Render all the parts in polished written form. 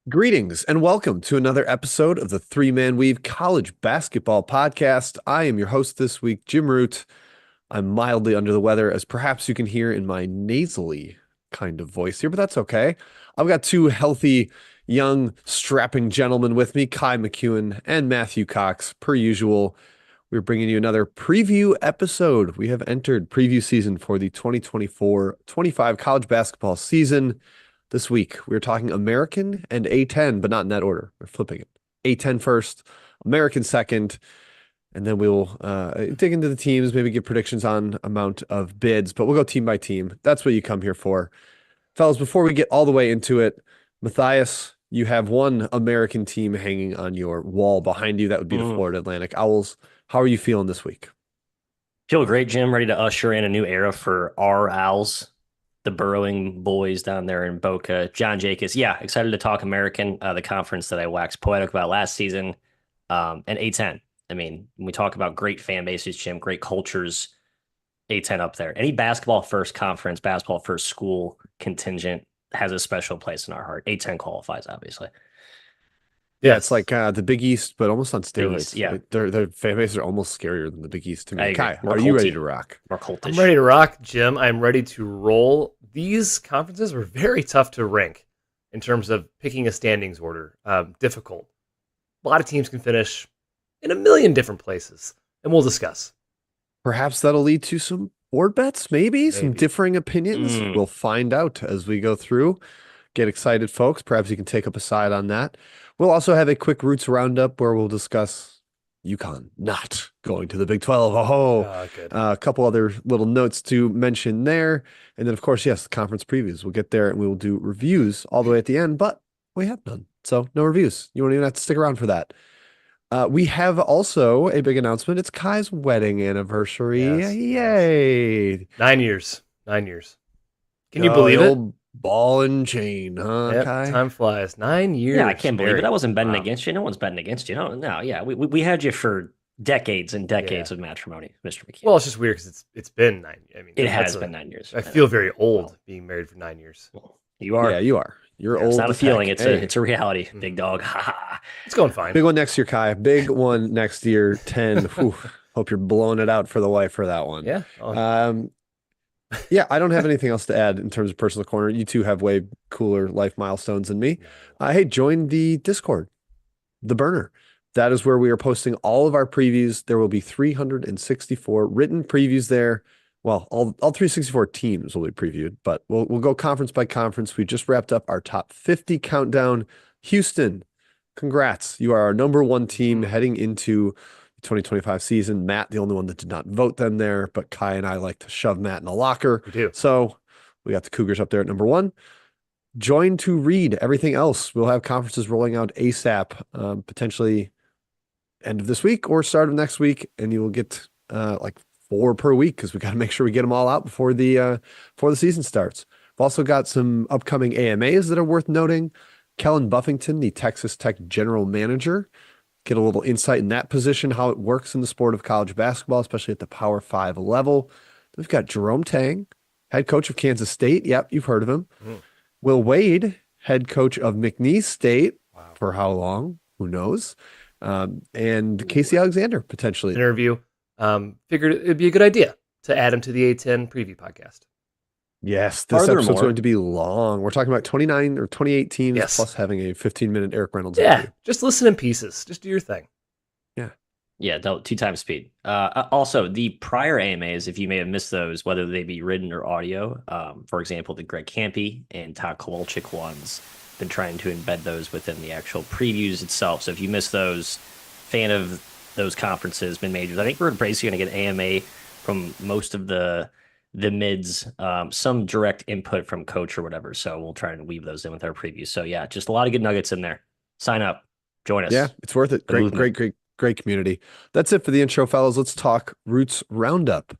Greetings and welcome to another episode of the Three Man Weave College Basketball Podcast. I am your host this week, Jim Root. I'm mildly under the weather, as perhaps you can hear in my nasally kind of voice here, but that's okay. I've got two healthy, young, strapping gentlemen with me, Kai McEwen and Matthew Cox. Per usual, we're bringing you another preview episode. We have entered preview season for the 2024-25 college basketball season. This week, we're talking American and A-10, but not in that order. We're flipping it. A-10 first, American second, and then we'll dig into the teams, maybe give predictions on amount of bids, but we'll go team by team. That's what you come here for. Fellas, before we get all the way into it, Matthias, you have one American team hanging on your wall behind you. That would be the Florida Atlantic Owls. How are you feeling this week? Feel great, Jim. Ready to usher in a new era for our Owls, the burrowing boys down there in Boca. John Jacobs. Yeah, excited to talk American, the conference that I waxed poetic about last season, and A-10. I mean, when we talk about great fan bases, Jim, great cultures, A-10 up there. Any basketball first conference, basketball first school contingent has a special place in our heart. A-10 qualifies, obviously. Yeah, it's like the Big East, but almost on steroids. East, yeah. Their fan bases are almost scarier than the Big East to me. Kai, More are you ready culty. to rock? More cultish. I'm ready to rock, Jim. I'm ready to roll. These conferences were very tough to rank in terms of picking a standings order. Difficult. A lot of teams can finish in a million different places, and we'll discuss. Perhaps that'll lead to some board bets, maybe some differing opinions. We'll find out as we go through. Get excited, folks. Perhaps you can take up a side on that. We'll also have a quick Roots Roundup where we'll discuss UConn not going to the Big 12. Good. A couple other little notes to mention there. And then, of course, yes, the conference previews. We'll get there and we will do reviews all the way at the end, but we have none. So no reviews. You won't even have to stick around for that. We have also a big announcement. It's Kai's wedding anniversary. Yes, Yay. 9 years. 9 years. Can you believe it? Ball and chain, huh, Yep, Kai? time flies. 9 years. Yeah, I can't believe it. I wasn't betting Wow. against you. No one's betting against you. No, yeah. We had you for decades and decades of matrimony, Mr. McKeon. Well, it's just weird because it's been 9. I mean, it has been 9 years. I feel very old being married for 9 years. Well, you are. Yeah, you are. You're old. It's not a feeling. Heck. It's a reality. Big dog. It's going fine. Big one next year, Kai. Big one next year. 10. Whew. Hope you're blowing it out for the wife for that one. Yeah. Yeah, I don't have anything else to add in terms of personal corner. You two have way cooler life milestones than me. Hey, join the Discord, the burner. That is where we are posting all of our previews. There will be 364 written previews there. Well, all 364 teams will be previewed, but we'll go conference by conference. We just wrapped up our top 50 countdown. Houston, congrats. You are our number one team heading into 2025 season. Matt, the only one that did not vote them there, but Kai and I like to shove Matt in a locker. We do. So we got the Cougars up there at number one. Join to read everything else. We'll have conferences rolling out ASAP, potentially end of this week or start of next week, and you will get like 4 per week because we got to make sure we get them all out before the season starts. We've also got some upcoming AMAs that are worth noting. Kellen Buffington, the Texas Tech general manager, get a little insight in that position, how it works in the sport of college basketball, especially at the Power 5 level. We've got Jerome Tang, head coach of Kansas State. Yep, you've heard of him. Will Wade, head coach of McNeese State. Wow. For how long? Who knows? And Casey Alexander, potentially. Interview. Figured it'd be a good idea to add him to the A-10 preview podcast. Yes, this episode's going to be long. We're talking about 29 or 28 teams, plus having a 15-minute Eric Reynolds interview. Just listen in pieces. Just do your thing. Yeah, 2 times speed. Also, the prior AMAs, if you may have missed those, whether they be written or audio, for example, the Greg Campy and Todd Kowalczyk ones, been trying to embed those within the actual previews itself. So if you missed those, fan of those conferences, been majors, I think we're basically going to get AMA from most of the mids, some direct input from coach or whatever. So we'll try and weave those in with our previews. So yeah, just a lot of good nuggets in there. Sign up, join us. Yeah, it's worth it. Great community. That's it for the intro, fellas. Let's talk Roots Roundup.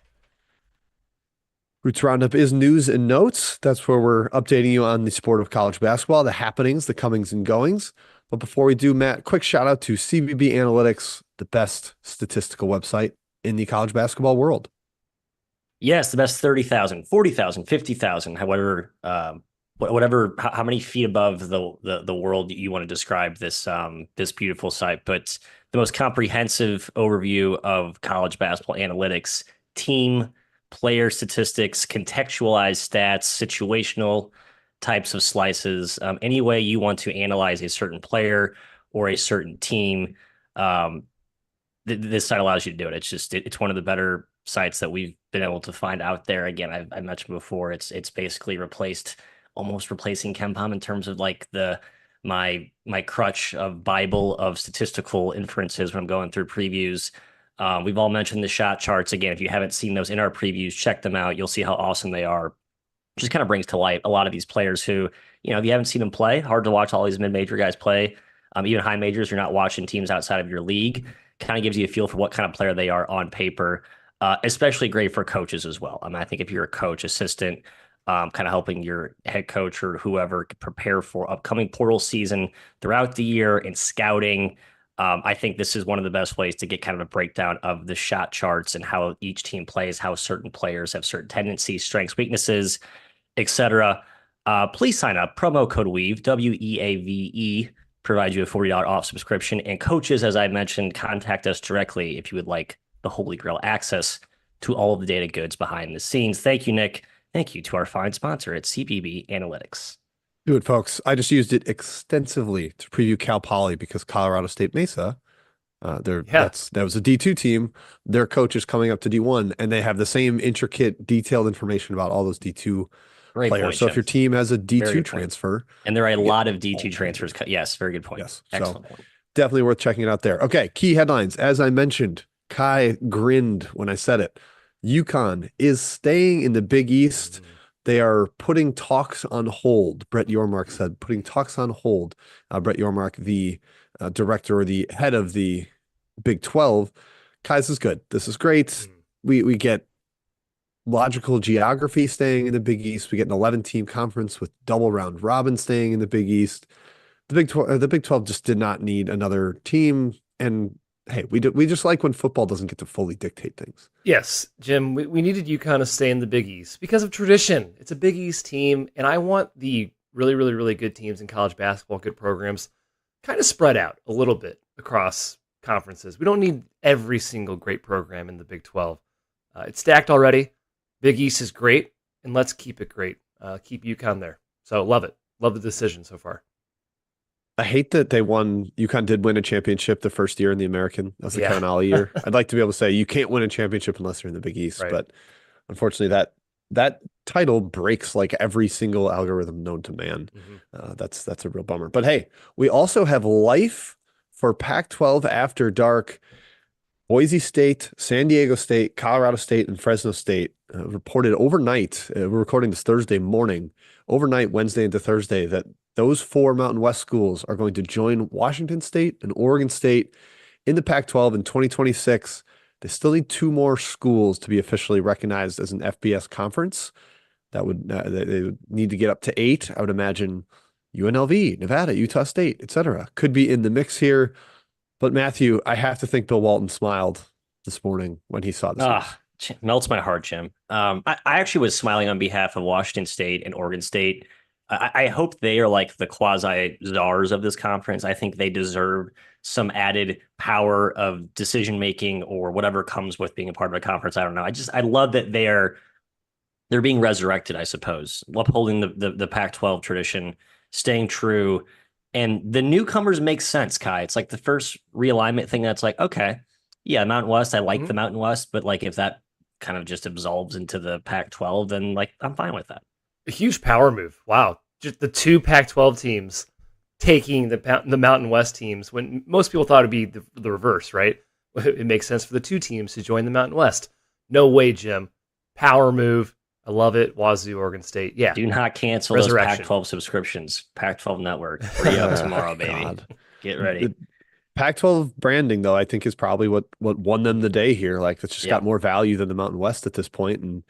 Roots Roundup is news and notes. That's where we're updating you on the sport of college basketball, the happenings, the comings and goings. But before we do, Matt, quick shout out to CBB Analytics, the best statistical website in the college basketball world. Yes, the best 30,000, 40,000, 50,000, however whatever, how many feet above the world you want to describe this beautiful site, but the most comprehensive overview of college basketball analytics, team, player statistics, contextualized stats, situational types of slices, any way you want to analyze a certain player or a certain team. This site allows you to do it. It's one of the better sites that we've been able to find out there. Again, I mentioned before, it's basically almost replacing KenPom in terms of like my crutch of Bible of statistical inferences when I'm going through previews. We've all mentioned the shot charts. Again, if you haven't seen those in our previews, check them out. You'll see how awesome they are. Just kind of brings to light a lot of these players who, if you haven't seen them play, hard to watch all these mid-major guys play. Even high majors, you're not watching teams outside of your league. Kind of gives you a feel for what kind of player they are on paper. Especially great for coaches as well. I think if you're a coach, assistant, kind of helping your head coach or whoever prepare for upcoming portal season throughout the year and scouting, I think this is one of the best ways to get kind of a breakdown of the shot charts and how each team plays, how certain players have certain tendencies, strengths, weaknesses, etc. Please sign up. Promo code WEAVE, WEAVE, provides you a $40 off subscription. And coaches, as I mentioned, contact us directly if you would like the Holy Grail access to all of the data goods behind the scenes. Thank you, Nick. Thank you to our fine sponsor at CBB Analytics. Do it, folks. I just used it extensively to preview Cal Poly because Colorado State Mesa, that was a D2 team. Their coach is coming up to D1, and they have the same intricate, detailed information about all those D2 Great players. point, So Jeff. if your team has a D2 transfer, and there are a lot of D2 transfers. Yes, very good point. Yes, excellent so point. Definitely worth checking it out there. Okay, key headlines. As I mentioned, Kai grinned when I said it. UConn is staying in the Big East. They are putting talks on hold. Brett Yormark said, putting talks on hold. Brett Yormark, the director or the head of the Big 12. Kai, this is good. This is great. We get logical geography staying in the Big East. We get an 11-team conference with double round robin staying in the Big East. The Big 12 just did not need another team. And hey, we just like when football doesn't get to fully dictate things. Yes, Jim, we needed UConn to stay in the Big East because of tradition. It's a Big East team, and I want the really, really, really good teams in college basketball, good programs, kind of spread out a little bit across conferences. We don't need every single great program in the Big 12. It's stacked already. Big East is great, and let's keep it great. Keep UConn there. So love it. Love the decision so far. I hate that UConn did win a championship the first year in the American. That's the Kevin Ollie year. I'd like to be able to say you can't win a championship unless you're in the Big East, right. But unfortunately that title breaks like every single algorithm known to man. That's a real bummer. But hey, we also have life for Pac-12 after dark. Boise State, San Diego State, Colorado State, and Fresno State reported overnight. We're recording this Thursday morning, overnight Wednesday into Thursday, that those 4 Mountain West schools are going to join Washington State and Oregon State in the Pac-12 in 2026. They still need 2 more schools to be officially recognized as an FBS conference. They would need to get up to 8. I would imagine UNLV, Nevada, Utah State, etc. could be in the mix here. But Matthew, I have to think Bill Walton smiled this morning when he saw this. Melts my heart, Jim. I actually was smiling on behalf of Washington State and Oregon State. I hope they are like the quasi czars of this conference. I think they deserve some added power of decision making or whatever comes with being a part of a conference. I don't know. I love that they're being resurrected, I suppose, upholding the Pac-12 tradition, staying true. And the newcomers make sense, Kai. It's like the first realignment thing that's like, okay, yeah, Mountain West. I like the Mountain West, but like if that kind of just absolves into the Pac-12, then like I'm fine with that. A huge power move. Wow. Just the 2 Pac-12 teams taking the Mountain West teams when most people thought it'd be the reverse, right? It makes sense for the 2 teams to join the Mountain West. No way, Jim. Power move. I love it. Wazoo, Oregon State. Yeah. Do not cancel those Pac-12 subscriptions. Pac-12 Network. Free up tomorrow, baby. God. Get ready. The Pac-12 branding, though, I think is probably what won them the day here. Like, it's just got more value than the Mountain West at this point. And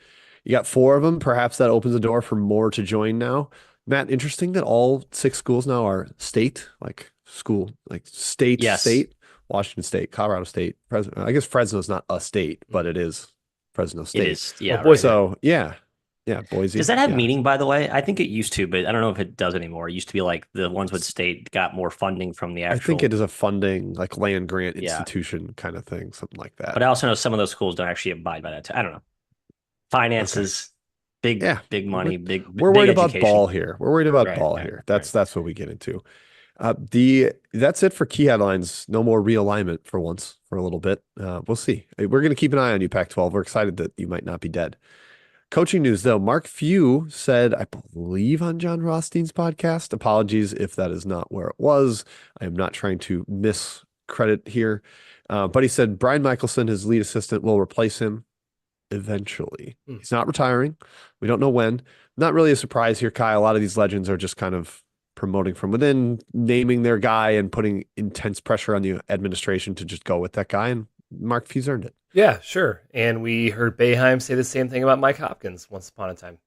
you got 4 of them. Perhaps that opens the door for more to join now. Matt, interesting that all 6 schools now are state, like school, like state, state, Washington State, Colorado State, Fresno. I guess Fresno is not a state, but it is Fresno State. It is, yeah. Right. So, yeah. Yeah, Boise. Does that have Yeah. meaning, by the way? I think it used to, but I don't know if it does anymore. It used to be like the ones with state got more funding from the I think it actual, is a funding, like land grant yeah. institution kind of thing, something like that. But I also know some of those schools don't actually abide by that. I don't know. Okay. Finances, big, Yeah. big We're, money, we're big worried about education. ball here. We're worried about Right, ball right, here. right. That's what we get into. The That's it for key headlines. No more realignment for once for a little bit. We'll see. We're going to keep an eye on you, Pac-12. We're excited that you might not be dead. Coaching news, though. Mark Few said, I believe on John Rothstein's podcast. Apologies if that is not where it was. I am not trying to miscredit here. But he said Brian Michelson, his lead assistant, will replace him eventually. He's not retiring. We don't know when. Not really a surprise here, Kai. A lot of these legends are just kind of promoting from within, naming their guy and putting intense pressure on the administration to just go with that guy. And Mark Few's earned it. Yeah, sure. And we heard Boeheim say the same thing about Mike Hopkins once upon a time.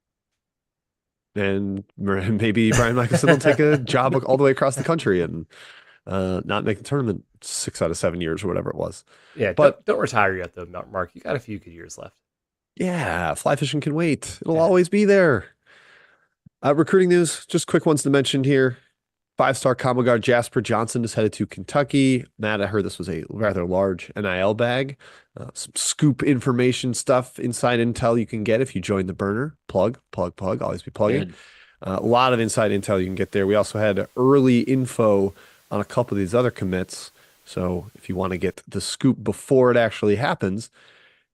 And maybe Brian Michelson will take a job all the way across the country and not make the tournament 6 out of 7 years or whatever it was. Yeah, But don't retire yet, though, Mark. You got a few good years left. yeah, fly fishing can wait. It'll Yeah. always be there. Recruiting news, just quick ones to mention here. Five-star combo guard Jasper Johnson is headed to Kentucky. Matt, I heard this was a rather large NIL bag. Some scoop information stuff, inside intel you can get if you join the burner. Plug, always be plugging. Good. A lot of inside intel you can get there. We also had early info on a couple of these other commits. So if you want to get the scoop before it actually happens,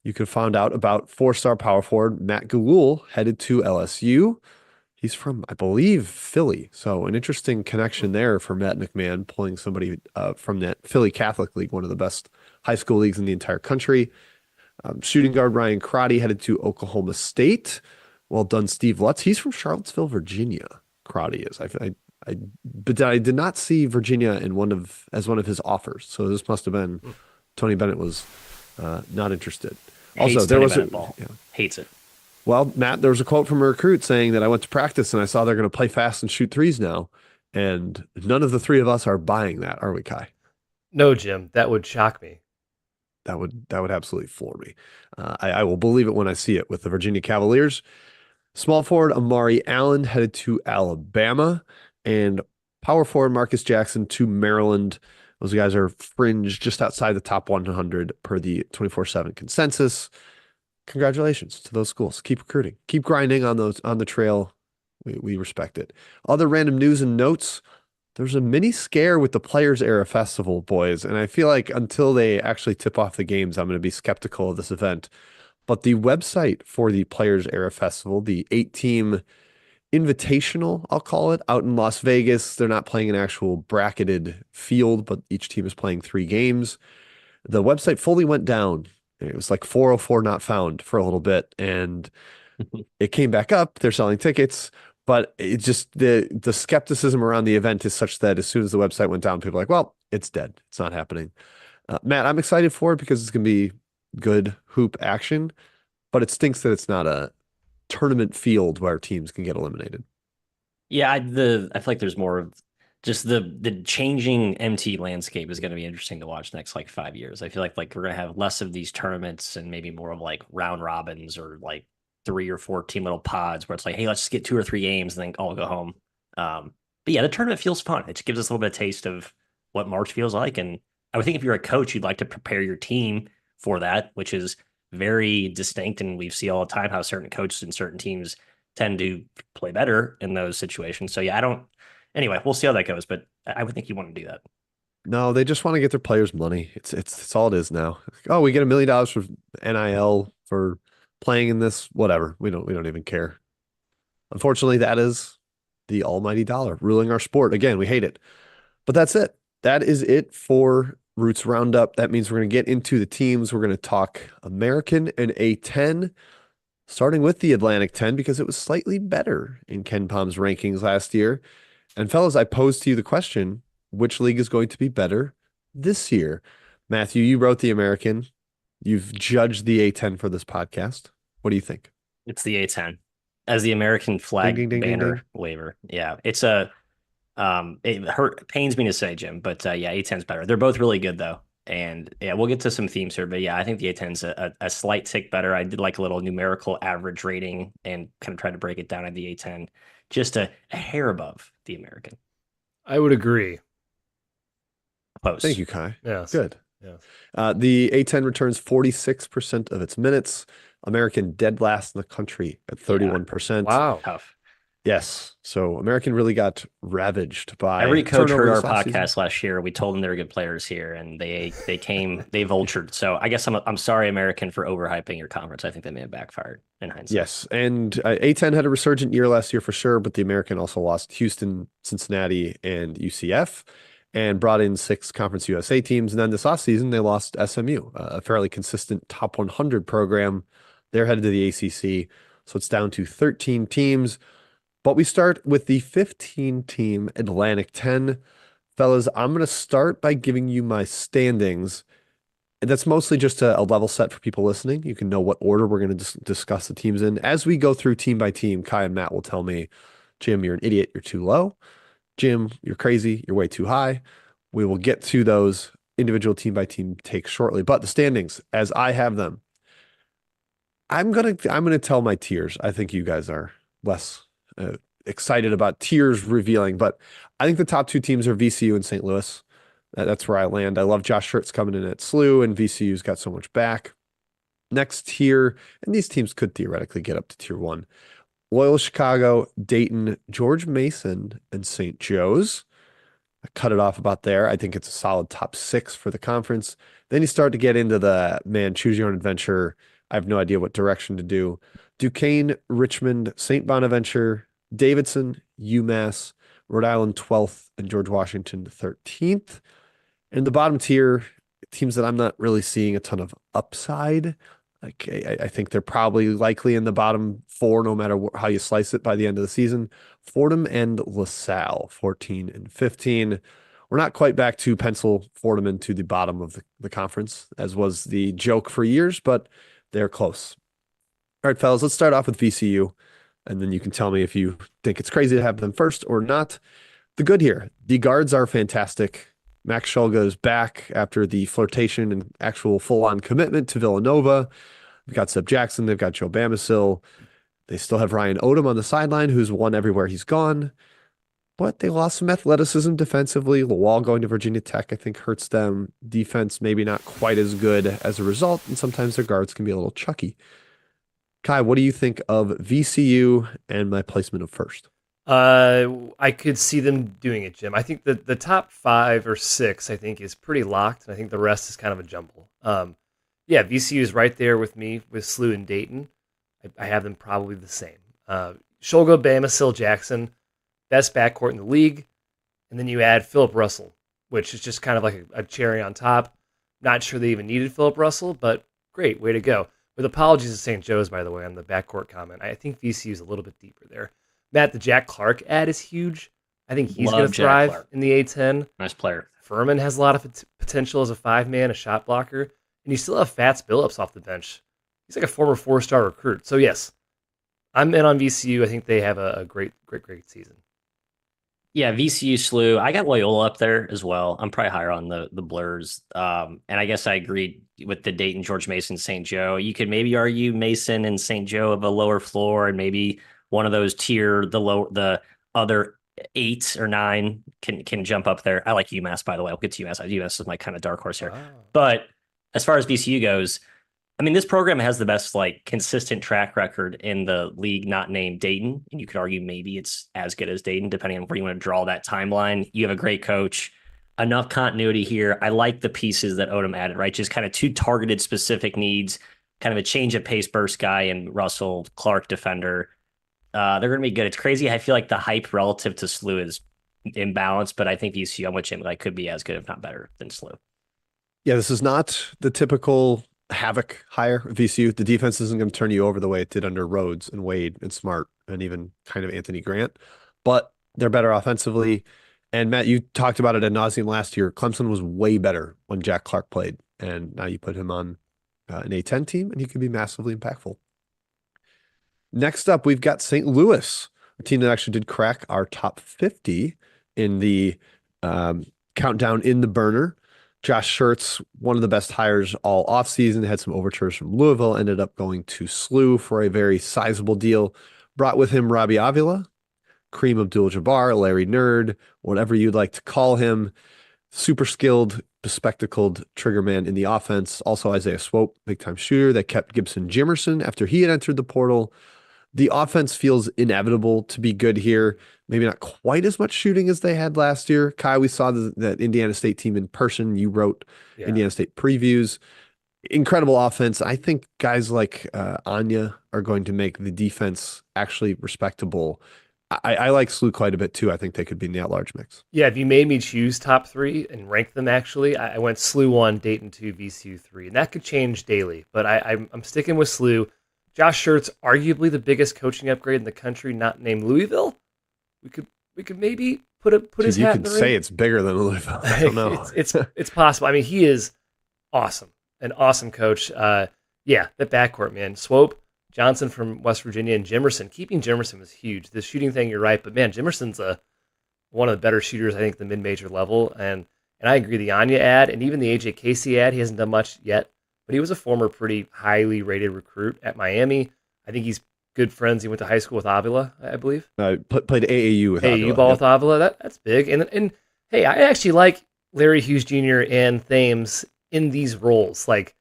you can find out about four-star power forward Matt Galul headed to LSU. He's from, I believe, Philly. So an interesting connection there for Matt McMahon, pulling somebody from that Philly Catholic League, one of the best high school leagues in the entire country. Shooting guard Ryan Crotty headed to Oklahoma State. Well done, Steve Lutz. He's from Charlottesville, Virginia. Crotty is. But I did not see Virginia in one of his offers. So this must have been Tony Bennett was not interested. Hates Also, there Tony was Bennett ball. Hates it. Well, Matt, there was a quote from a recruit saying that I went to practice and I saw they're going to play fast and shoot threes now. And none of the three of us are buying that, are we, Kai? No, Jim, that would shock me. That would absolutely floor me. I will believe it when I see it with the Virginia Cavaliers. Small forward Amari Allen headed to Alabama, and power forward Marcus Jackson to Maryland. Those guys are fringe just outside the top 100 per the 24/7 consensus. Congratulations to those schools. Keep recruiting. Keep grinding on the trail. We respect it. Other random news and notes. There's a mini scare with the Players Era Festival, boys, and I feel like until they actually tip off the games, I'm going to be skeptical of this event. But the website for the Players Era Festival, the 8-team invitational, I'll call it, out in Las Vegas. They're not playing an actual bracketed field, but each team is playing 3 games. The website fully went down. It was like 404 not found for a little bit, and it came back up. They're selling tickets, but it just the skepticism around the event is such that as soon as the website went down, people are like, well, it's dead. It's not happening. Matt, I'm excited for it because it's going to be good hoop action, but it stinks that it's not a tournament field where teams can get eliminated. Yeah, I feel like there's more of just the changing MT landscape is going to be interesting to watch next like 5 years. I feel like we're going to have less of these tournaments and maybe more of like round robins or like 3 or 4 team little pods where it's like, hey, let's just get 2 or 3 games and then all go home. But yeah, the tournament feels fun. It just gives us a little bit of taste of what March feels like. And I would think if you're a coach, you'd like to prepare your team for that, which is very distinct. And we see all the time how certain coaches and certain teams tend to play better in those situations. So yeah, anyway, we'll see how that goes, but I would think you want to do that. No, they just want to get their players money. It's all it is now. Oh, we get $1 million for NIL for playing in this, whatever. We don't even care. Unfortunately, that is the almighty dollar ruling our sport. Again, we hate it. But that's it. That is it for Roots Roundup. That means we're going to get into the teams. We're going to talk American and A-10, starting with the Atlantic 10 because it was slightly better in Ken Palm's rankings last year. And fellas, I posed to you the question, which league is going to be better this year? Matthew, you wrote the American. You've judged the A-10 for this podcast. What do you think? It's the A-10 as the American flag Ding, ding, ding, banner ding, ding. waiver. Yeah, it pains me to say, Jim, but yeah, A-10's better. They're both really good though. And yeah, we'll get to some themes here, but yeah, I think the A10's a slight tick better. I did like a little numerical average rating and kind of tried to break it down at the A10, just a hair above the American. I would agree. Thank Close. you, Kai. Yes. Good. Yes. The A10 returns 46% of its minutes. American dead last in the country at 31%. Wow. Tough. Yes. So American really got ravaged by Every coach heard turnover our this last season. podcast last year. We told them they were good players here, and they came, they vultured. So I guess I'm sorry, American, for overhyping your conference. I think they may have backfired in hindsight. Yes. And A10 had a resurgent year last year for sure, but the American also lost Houston, Cincinnati, and UCF and brought in 6 Conference USA teams. And then this offseason, they lost SMU, a fairly consistent top 100 program. They're headed to the ACC. So it's down to 13 teams. But we start with the 15-team Atlantic 10. Fellas, I'm going to start by giving you my standings. And that's mostly just a level set for people listening. You can know what order we're going to discuss the teams in. As we go through team by team, Kai and Matt will tell me, Jim, you're an idiot, you're too low. Jim, you're crazy, you're way too high. We will get to those individual team by team takes shortly. But the standings, as I have them, I'm gonna tell my tiers. I think you guys are less excited about tiers revealing, but I think the top 2 teams are VCU and St. Louis. That's where I land. I love Josh Schertz coming in at SLU, and VCU's got so much back. Next tier, and these teams could theoretically get up to tier 1. Loyola Chicago, Dayton, George Mason, and St. Joe's. I cut it off about there. I think it's a solid top 6 for the conference. Then you start to get into the, man, choose your own adventure. I have no idea what direction to do. Duquesne, Richmond, St. Bonaventure, Davidson, UMass, Rhode Island 12th, and George Washington 13th. And the bottom tier, teams that I'm not really seeing a ton of upside. Like I think they're probably likely in the bottom 4, no matter how you slice it by the end of the season. Fordham and LaSalle, 14 and 15. We're not quite back to pencil Fordham into the bottom of the conference, as was the joke for years, but they're close. All right, fellas, let's start off with VCU, and then you can tell me if you think it's crazy to have them first or not. The good here, the guards are fantastic. Max Shulga is back after the flirtation and actual full-on commitment to Villanova. They've got Seb Jackson. They've got Joe Bamisil. They still have Ryan Odom on the sideline, who's won everywhere he's gone. But they lost some athleticism defensively. Lawal going to Virginia Tech, I think, hurts them. Defense maybe not quite as good as a result, and sometimes their guards can be a little chucky. Kai, what do you think of VCU and my placement of first? I could see them doing it, Jim. I think that the top 5 or 6, I think, is pretty locked, and I think the rest is kind of a jumble. Yeah, VCU is right there with me with SLU and Dayton. I have them probably the same. Shulga, Bamisil, Jackson, best backcourt in the league, and then you add Philip Russell, which is just kind of like a cherry on top. Not sure they even needed Philip Russell, but great, way to go. With apologies to St. Joe's, by the way, on the backcourt comment. I think VCU is a little bit deeper there. Matt, the Jack Clark ad is huge. I think he's going to thrive in the A10. Nice player. Furman has a lot of potential as a 5-man, a shot blocker. And you still have Fats Billups off the bench. He's like a former 4-star recruit. So, yes, I'm in on VCU. I think they have a great season. Yeah, VCU SLU. I got Loyola up there as well. I'm probably higher on the Blurs. And I guess I agreed with the Dayton, George Mason, St. Joe. You could maybe argue Mason and St. Joe have a lower floor, and maybe one of those the other 8 or 9 can jump up there. I like UMass, by the way. I'll get to UMass. UMass is my kind of dark horse here. Wow. But as far as VCU goes, I mean, this program has the best consistent track record in the league not named Dayton. And you could argue maybe it's as good as Dayton, depending on where you want to draw that timeline. You have a great coach, enough continuity here. I like the pieces that Odom added, right? Just kind of 2 targeted specific needs, kind of a change of pace burst guy and Russell Clark defender. They're going to be good. It's crazy. I feel like the hype relative to SLU is imbalanced, but I think VCU, on which end, could be as good, if not better, than SLU. Yeah, this is not the typical havoc hire VCU. The defense isn't going to turn you over the way it did under Rhodes and Wade and Smart and even kind of Anthony Grant, but they're better offensively. And Matt, you talked about it ad nauseum last year. Clemson was way better when Jack Clark played, and now you put him on an A10 team, and he could be massively impactful. Next up, we've got St. Louis, a team that actually did crack our top 50 in the countdown in the burner. Josh Schertz, one of the best hires all offseason, had some overtures from Louisville, ended up going to SLU for a very sizable deal. Brought with him Robbie Avila, Kareem Abdul-Jabbar, Larry Nerd, whatever you'd like to call him. Super skilled, bespectacled triggerman in the offense. Also Isaiah Swope, big-time shooter that kept Gibson Jimerson after he had entered the portal. The offense feels inevitable to be good here. Maybe not quite as much shooting as they had last year. Kai, we saw that Indiana State team in person. You wrote Indiana State previews. Incredible offense. I think guys like Anya are going to make the defense actually respectable. I like SLU quite a bit too. I think they could be in the at-large mix. Yeah, if you made me choose top three and rank them, actually, I went SLU 1, Dayton 2, VCU 3, and that could change daily. But I'm sticking with SLU. Josh Schertz, arguably the biggest coaching upgrade in the country, not named Louisville. We could maybe put his hat in the ring. You could say it's bigger than Louisville. I don't know. it's possible. I mean, he is awesome, an awesome coach. That backcourt, man. Swope, Johnson from West Virginia, and Jimerson. Keeping Jimerson was huge. The shooting thing, you're right, but man, Jimerson's one of the better shooters, I think, at the mid-major level. And I agree, the Anya ad and even the AJ Casey ad, he hasn't done much yet, but he was a former pretty highly rated recruit at Miami. I think he's good friends. He went to high school with Avila, I believe. Played AAU with Avila. AAU ball with Avila. That's big. And hey, I actually like Larry Hughes Jr. and Thames in these roles, like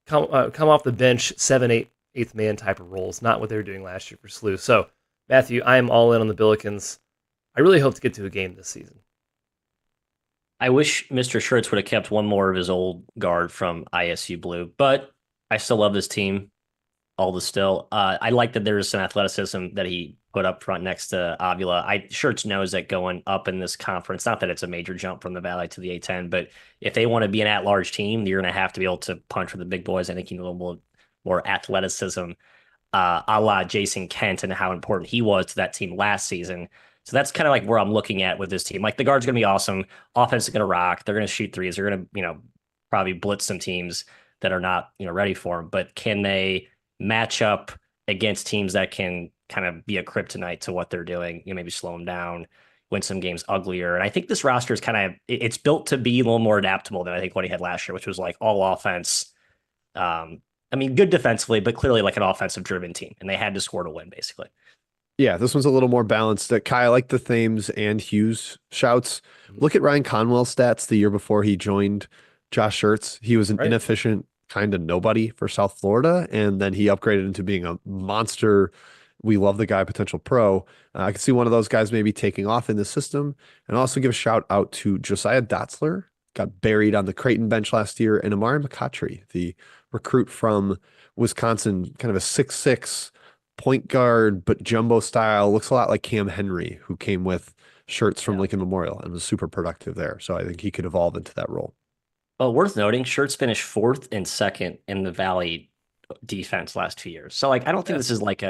come off the bench, 7, 8th man type of roles, not what they were doing last year for SLU. So, Matthew, I am all in on the Billikens. I really hope to get to a game this season. I wish Mr. Schertz would have kept one more of his old guard from ISU Blue, but I still love this team. All the still. I like that there's some athleticism that he put up front next to Avila. Schertz knows that going up in this conference, not that it's a major jump from the Valley to the A-10, but if they want to be an at-large team, you're going to have to be able to punch with the big boys. I think you need a little more athleticism, a la Jason Kent and how important he was to that team last season. So that's kind of like where I'm looking at with this team. Like the guard's going to be awesome. Offense is going to rock. They're going to shoot threes. They're going to, probably blitz some teams that are not, ready for them. But can they match up against teams that can kind of be a kryptonite to what they're doing? Maybe slow them down, win some games uglier. And I think this roster is it's built to be a little more adaptable than I think what he had last year, which was like all offense. Good defensively, but clearly like an offensive driven team. And they had to score to win, basically. Yeah, this one's a little more balanced. Kai, I like the Thames and Hughes shouts. Look at Ryan Conwell's stats the year before he joined Josh Schertz. He was an inefficient kind of nobody for South Florida, and then he upgraded into being a monster. We love the guy, potential pro. I could see one of those guys maybe taking off in the system. And also give a shout out to Josiah Dotzler, got buried on the Creighton bench last year, and Amari McCautry, the recruit from Wisconsin, kind of a 6'6" point guard, but jumbo style, looks a lot like Cam Henry, who came with Schertz from Lincoln Memorial and was super productive there. So I think he could evolve into that role. Well, worth noting, Schertz finished 4th and 2nd in the Valley defense last 2 years. So I don't think this is like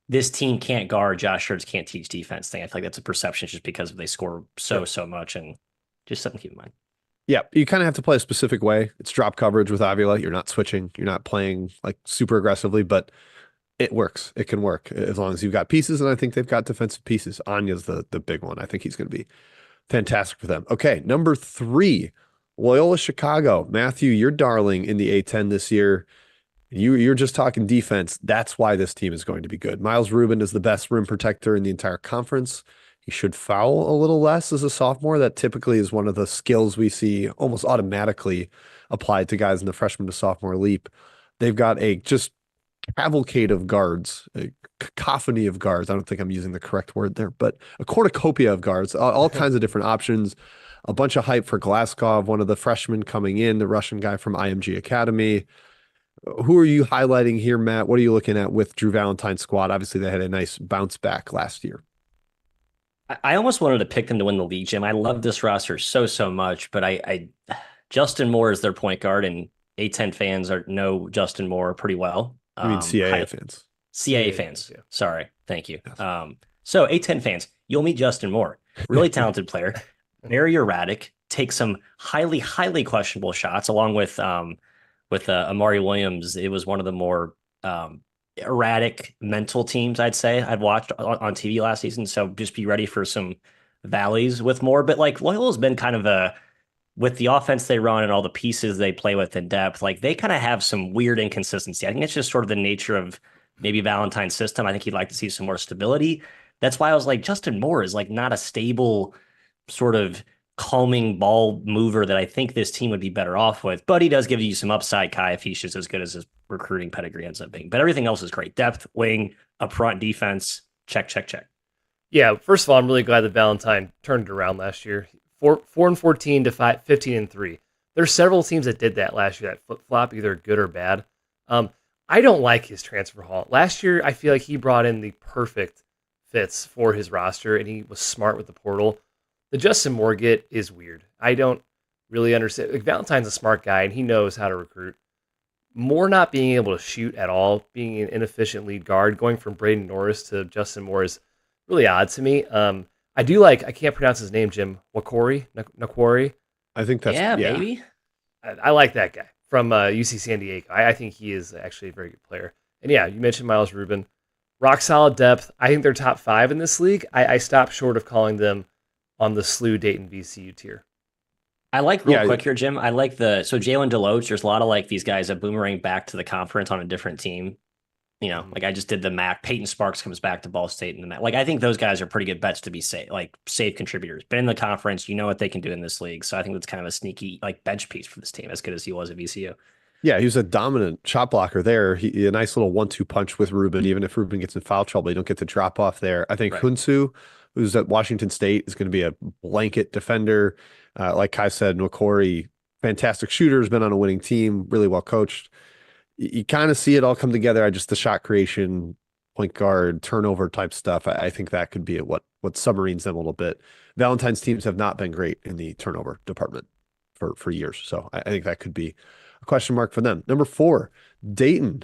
this team can't guard, Josh Schertz can't teach defense thing. I feel like that's a perception just because they score so much, and just something to keep in mind. Yeah, you kind of have to play a specific way. It's drop coverage with Avila. You're not switching. You're not playing like super aggressively, but it works. It can work as long as you've got pieces, and I think they've got defensive pieces. Anya's the big one. I think he's going to be fantastic for them. Okay, number 3, Loyola Chicago. Matthew, your darling in the A-10 this year. You're just talking defense. That's why this team is going to be good. Miles Rubin is the best rim protector in the entire conference. He should foul a little less as a sophomore. That typically is one of the skills we see almost automatically applied to guys in the freshman to sophomore leap. They've got a just cavalcade of guards, a cacophony of guards. I don't think I'm using the correct word there, but a cornucopia of guards, all kinds of different options. A bunch of hype for Glaskov, one of the freshmen coming in, the Russian guy from IMG Academy. Who are you highlighting here, Matt? What are you looking at with Drew Valentine's squad? Obviously, they had a nice bounce back last year. I almost wanted to pick them to win the league, Jim. I love this roster so much, but Justin Moore is their point guard, and A-10 fans know Justin Moore pretty well. I mean CAA fans. CAA fans. Yeah. Sorry. Thank you. Yes. So A-10 fans, you'll meet Justin Moore. Really talented player. Very erratic. Takes some highly questionable shots, along with Amari Williams. It was one of the more erratic mental teams, I'd say, I've watched on TV last season. So just be ready for some valleys with Moore. But like Loyola's been kind of with the offense they run and all the pieces they play with in depth, like they kind of have some weird inconsistency. I think it's just sort of the nature of maybe Valentine's system. I think he'd like to see some more stability. That's why I was like, Justin Moore is like not a stable sort of calming ball mover that I think this team would be better off with. But he does give you some upside, Kai, if he's just as good as his recruiting pedigree ends up being. But everything else is great. Depth, wing, up front, defense, check, check, check. Yeah, first of all, I'm really glad that Valentine turned it around last year. 4-14 to 15-3. There's several teams that did that last year, that flip-flop, either good or bad. I don't like his transfer haul. Last year, I feel like he brought in the perfect fits for his roster, and he was smart with the portal. The Justin Moore get is weird. I don't really understand. Like, Valentine's a smart guy, and he knows how to recruit. Moore not being able to shoot at all, being an inefficient lead guard, going from Braden Norris to Justin Moore is really odd to me. I do like, I can't pronounce his name, Jim, Nakwari. I think that's, maybe. I like that guy from UC San Diego. I think he is actually a very good player. And yeah, you mentioned Miles Rubin. Rock solid depth. I think they're top 5 in this league. I stopped short of calling them on the SLU Dayton VCU tier. I like real quick here, Jim. I like so Jalen Deloach, there's a lot of like these guys that boomerang back to the conference on a different team. You know, like I just did the MAC. Peyton Sparks comes back to Ball State in the MAC. Like I think those guys are pretty good bets to be safe contributors. Been in the conference, you know what they can do in this league. So I think that's kind of a sneaky like bench piece for this team, as good as he was at VCU. Yeah, he was a dominant shot blocker there. A nice little 1-2 punch with Rubin. Even if Rubin gets in foul trouble, you don't get to drop off there. I think Hunsu, who's at Washington State, is going to be a blanket defender. Like Kai said, Nwakori, fantastic shooter, has been on a winning team, really well coached. You kind of see it all come together. The shot creation, point guard, turnover type stuff. I think that could be what submarines them a little bit. Valentine's teams have not been great in the turnover department for years. So I think that could be a question mark for them. Number 4, Dayton.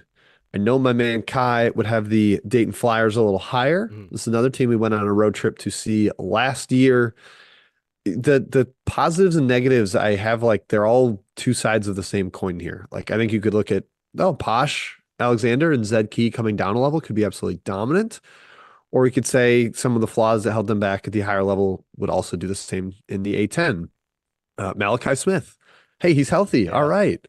I know my man Kai would have the Dayton Flyers a little higher. This is another team we went on a road trip to see last year. The positives and negatives I have, like, they're all two sides of the same coin here. Like, I think you could look at Posh Alexander and Zed Key coming down a level could be absolutely dominant. Or we could say some of the flaws that held them back at the higher level would also do the same in the A-10. Malachi Smith. Hey, he's healthy. Yeah. All right.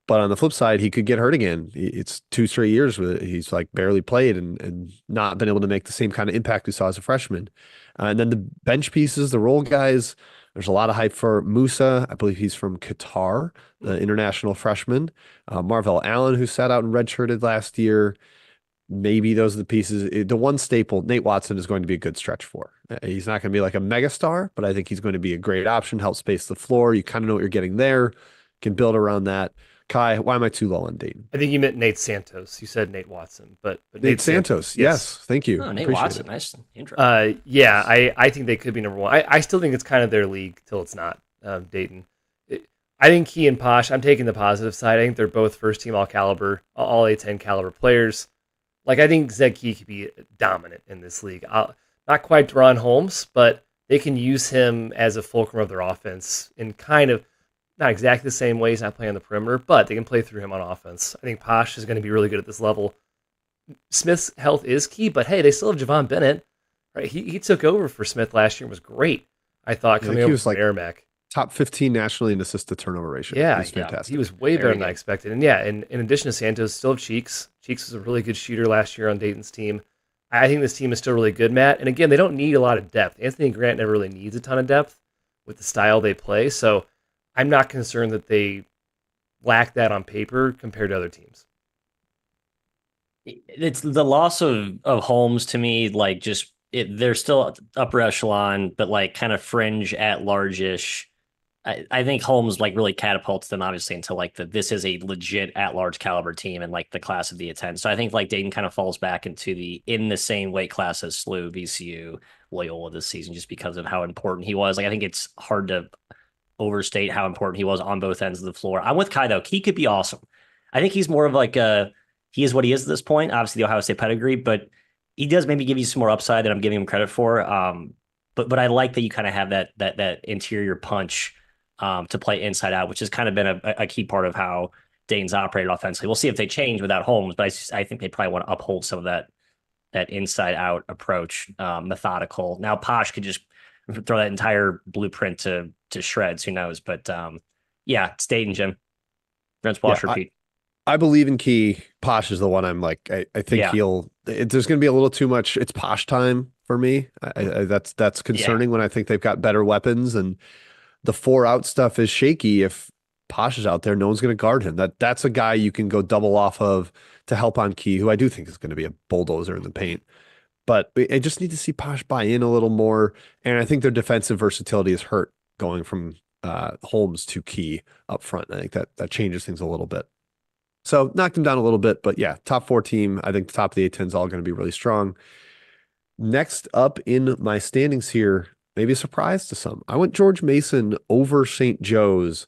But on the flip side, he could get hurt again. It's 2 straight years where he's like barely played and not been able to make the same kind of impact we saw as a freshman. And then the bench pieces, the role guys, there's a lot of hype for Musa. I believe he's from Qatar, the international freshman. Marvell Allen, who sat out and redshirted last year. Maybe those are the pieces. The one staple, Nate Watson, is going to be a good stretch for. He's not going to be like a megastar, but I think he's going to be a great option, help space the floor. You kind of know what you're getting there, can build around that. Kai, why am I too low on Dayton? I think you meant Nate Santos. You said Nate Watson, but Nate Santos. Yes. Thank you. Oh, Nate Watson. Nice intro. Yeah, I think they could be number 1. I still think it's kind of their league till it's not. Dayton. I think Key and Posh, I'm taking the positive side. I think they're both first team all A-10 caliber players. Like, I think Zed Key could be dominant in this league. Not quite Deron Holmes, but they can use him as a fulcrum of their offense in kind of not exactly the same way. He's not playing on the perimeter, but they can play through him on offense. I think Posh is going to be really good at this level. Smith's health is key, but hey, they still have Javon Bennett. Right? He took over for Smith last year and was great. I thought coming over from Merrimack. Top 15 nationally in assist to turnover ratio. Yeah, he was fantastic. He was way better than I expected. And yeah, in addition to Santos, still have Cheeks. Cheeks was a really good shooter last year on Dayton's team. I think this team is still really good, Matt. And again, they don't need a lot of depth. Anthony Grant never really needs a ton of depth with the style they play. So I'm not concerned that they lack that on paper compared to other teams. It's the loss of Holmes to me, like they're still upper echelon, but like kind of fringe at large-ish. I think Holmes like really catapults them obviously into like this is a legit at large caliber team and like the class of the A-10. So I think like Dayton kind of falls back into in the same weight class as SLU, VCU, Loyola this season just because of how important he was. Like I think it's hard to overstate how important he was on both ends of the floor. I'm with Kai though. He could be awesome. I think he's more of like he is what he is at this point. Obviously the Ohio State pedigree, but he does maybe give you some more upside than I'm giving him credit for. But I like that you kind of have that interior punch to play inside out, which has kind of been a key part of how Dayton's operated offensively. We'll see if they change without Holmes, but I think they probably want to uphold some of that inside out approach, methodical. Now Posh could just throw that entire blueprint to shreds. Who knows? But yeah, it's Dayton, Jim. Rinse, Yeah, wash, repeat. I believe in Key. Posh is the one I'm like, I think Yeah, there's going to be a little too much. It's Posh time for me. That's yeah. concerning when I think they've got better weapons and the 4-out stuff is shaky. If Posh is out there, no one's going to guard him. That's a guy you can go double off of to help on Key, who I do think is going to be a bulldozer in the paint. But I just need to see Posh buy in a little more. And I think their defensive versatility is hurt going from Holmes to Key up front. I think that changes things a little bit. So knocked him down a little bit, but yeah, top 4 team. I think the top of the A-10 is all going to be really strong. Next up in my standings here, maybe a surprise to some. I went George Mason over St. Joe's.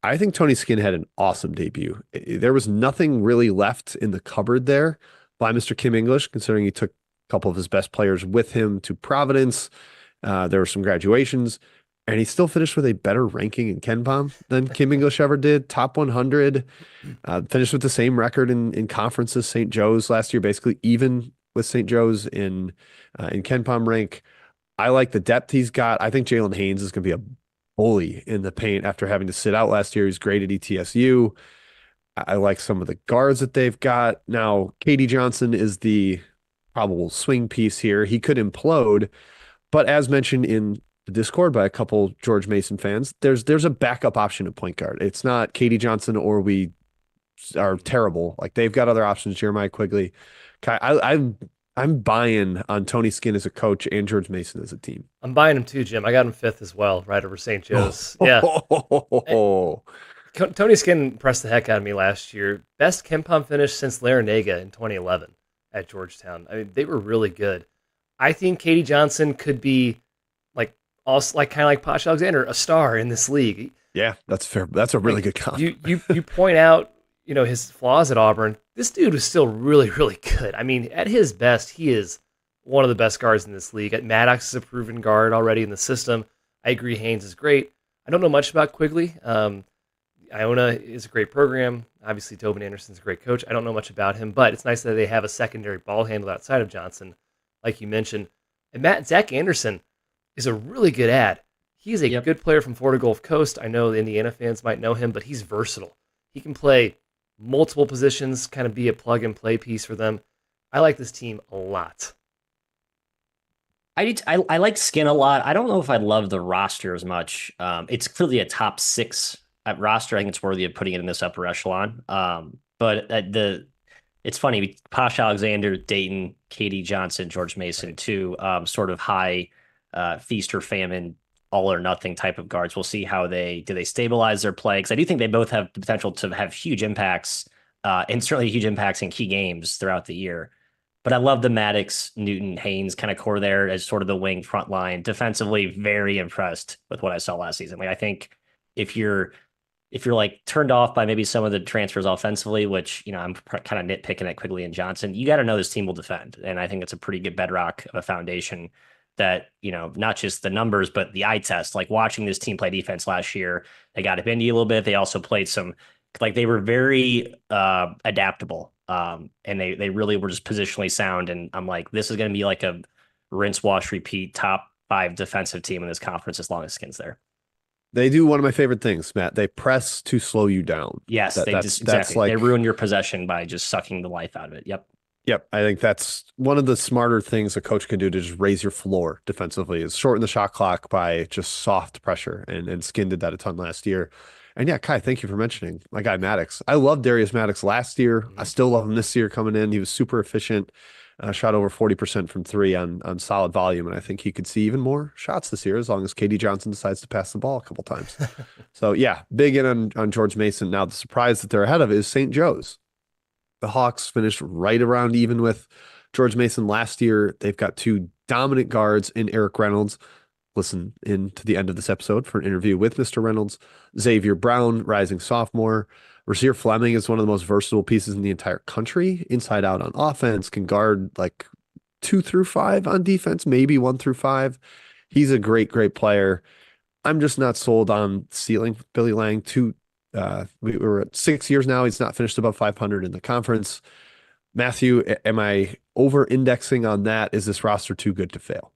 I think Tony Skinn had an awesome debut. There was nothing really left in the cupboard there by Mr. Kim English, considering he took a couple of his best players with him to Providence. There were some graduations, and he still finished with a better ranking in KenPom than Kim English ever did. Top 100, finished with the same record in conferences. St. Joe's last year, basically even with St. Joe's in KenPom rank. I like the depth he's got. I think Jalen Haynes is going to be a bully in the paint after having to sit out last year. He's great at ETSU. I like some of the guards that they've got. Now, KD Johnson is the probable swing piece here. He could implode, but as mentioned in the Discord by a couple George Mason fans, there's a backup option at point guard. It's not KD Johnson or we are terrible. Like they've got other options. Jeremiah Quigley. I'm buying on Tony Skinn as a coach and George Mason as a team. I'm buying him too, Jim. I got him 5th as well, right over St. Joe's. Yeah. Tony Skinn impressed the heck out of me last year. Best KenPom finish since Larinaga in 2011 at Georgetown. I mean, they were really good. I think Katie Johnson could be also kind of like Posh Alexander, a star in this league. Yeah, that's fair. That's a really good comment. You point out, his flaws at Auburn. This dude was still really, really good. I mean, at his best, he is one of the best guards in this league. Maddox is a proven guard already in the system. I agree Haynes is great. I don't know much about Quigley. Iona is a great program. Obviously, Tobin Anderson's a great coach. I don't know much about him, but it's nice that they have a secondary ball handler outside of Johnson, like you mentioned. And Zach Anderson is a really good ad. He's a good player from Florida Gulf Coast. I know the Indiana fans might know him, but he's versatile. He can play multiple positions, kind of be a plug-and-play piece for them. I like this team a lot. I like Skinn a lot. I don't know if I love the roster as much. It's clearly a top 6 at roster. I think it's worthy of putting it in this upper echelon. But it's funny. Posh Alexander, Dayton, Katie Johnson, George Mason, two sort of high feast or famine, all or nothing type of guards. We'll see how they stabilize their play, because I do think they both have the potential to have huge impacts, and certainly huge impacts in key games throughout the year. But I love the Maddox, Newton, Haynes kind of core there as sort of the wing front line. Defensively, very impressed with what I saw last season. Like, I think if you're like turned off by maybe some of the transfers offensively, which, I'm kind of nitpicking at Quigley and Johnson, you got to know this team will defend. And I think it's a pretty good bedrock of a foundation that, not just the numbers, but the eye test. Like, watching this team play defense last year, they got up Indy a little bit. They also played they were very adaptable. And they really were just positionally sound. And I'm like, this is going to be like a rinse, wash, repeat top 5 defensive team in this conference as long as Skinn's there. They do one of my favorite things, Matt. They press to slow you down. Yes, exactly. They ruin your possession by just sucking the life out of it. Yep. I think that's one of the smarter things a coach can do to just raise your floor defensively, is shorten the shot clock by just soft pressure. And Skinn did that a ton last year. And yeah, Kai, thank you for mentioning my guy Maddox. I loved Darius Maddox last year. I still love him this year coming in. He was super efficient, shot over 40% from 3 on solid volume. And I think he could see even more shots this year as long as KD Johnson decides to pass the ball a couple times. So yeah, big in on George Mason. Now the surprise that they're ahead of is St. Joe's. The Hawks finished right around even with George Mason last year. They've got 2 dominant guards in Eric Reynolds. Listen in to the end of this episode for an interview with Mr. Reynolds. Xavier Brown, rising sophomore. Rasir Fleming is one of the most versatile pieces in the entire country. Inside out on offense, can guard like 2 through 5 on defense, maybe 1 through 5. He's a great, great player. I'm just not sold on ceiling Billy Lang. We were at 6 years now. He's not finished above 500 in the conference. Matthew, am I over indexing on that? Is this roster too good to fail?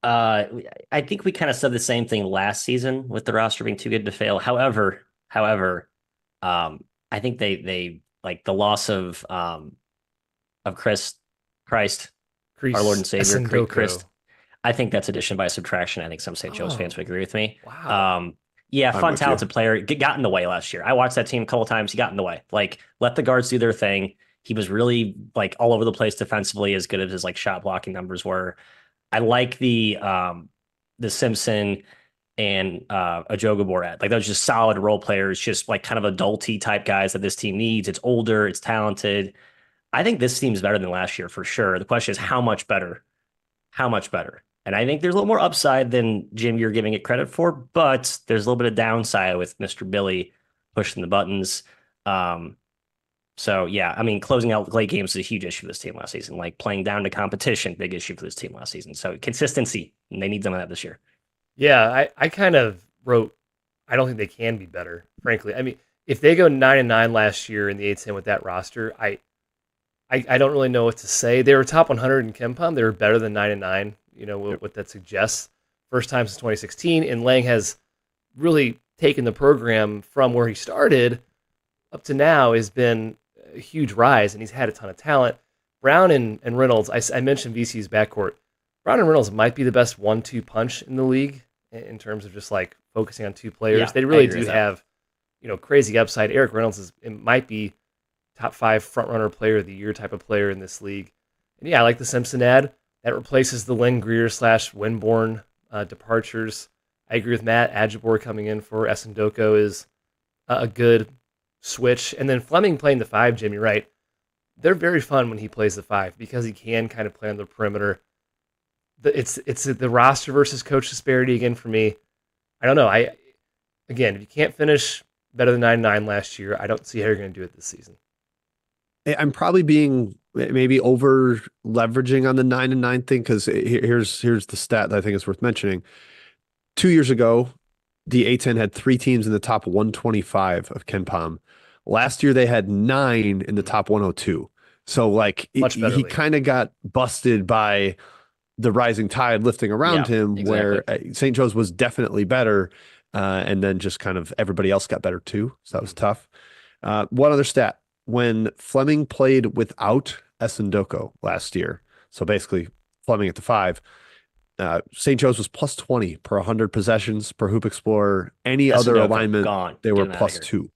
I think we kind of said the same thing last season with the roster being too good to fail. However, I think they like the loss of Christ, our Lord and Savior, Esendoko. Christ. I think that's addition by subtraction. I think some St. Joe's fans Oh, would agree with me. wow. Yeah, I'm fun, with you. talented player. Got in the way last year. I watched that team a couple times. He got in the way. Like, let the guards do their thing. He was really like all over the place defensively, as good as his like shot blocking numbers were. I like the Simpson and Ajoga ad. Like those just solid role players, just like kind of adulty type guys that this team needs. It's older, it's talented. I think this team's better than last year for sure. The question is how much better? How much better? And I think there's a little more upside than Jim you're giving it credit for, but there's a little bit of downside with Mr. Billy pushing the buttons. Um, so yeah, I mean, closing out late games is a huge issue for this team last season. Like playing down to competition, big issue for this team last season. So consistency, and they need some of that this year. Yeah, I kind of wrote, I don't think they can be better, frankly. I mean, if they go 9-9 last year in the A-10 with that roster, I don't really know what to say. They were top 100 in KenPom. They were better than 9-9, what that suggests. First time since 2016, and Lang has really taken the program from where he started up to now has been a huge rise, and he's had a ton of talent. Brown and Reynolds, I mentioned VCU's backcourt. Brown and Reynolds might be the best 1-2 punch in the league in terms of just like focusing on two players. Yeah, they really I agree do with have, crazy upside. Eric Reynolds it might be top 5 frontrunner player of the year type of player in this league. And yeah, I like the Simpson ad. That replaces the Len Greer / Winborn departures. I agree with Matt. Adjabor coming in for Esendoko is a good switch. And then Fleming playing the 5, Jim, you're right. They're very fun when he plays the 5 because he can kind of play on the perimeter. It's the roster versus coach disparity again for me. I don't know. Again, if you can't finish better than 9-9 last year, I don't see how you're going to do it this season. I'm probably being maybe over leveraging on the 9-9 thing because here's the stat that I think is worth mentioning. 2 years ago, the A-10 had 3 teams in the top 125 of KenPom. Last year, they had 9 in the top 102. So like Much better he league. kind of got busted by the rising tide lifting around Yeah, him, exactly. where St. Joe's was definitely better, and then just kind of everybody else got better too. So that was tough. One other stat: when Fleming played without Esendoko last year, so basically Fleming at the 5, St. Joe's was plus 20 per 100 possessions per Hoop Explorer. Any other Esendoko, alignment, gone. they Get were him outta plus here. 2.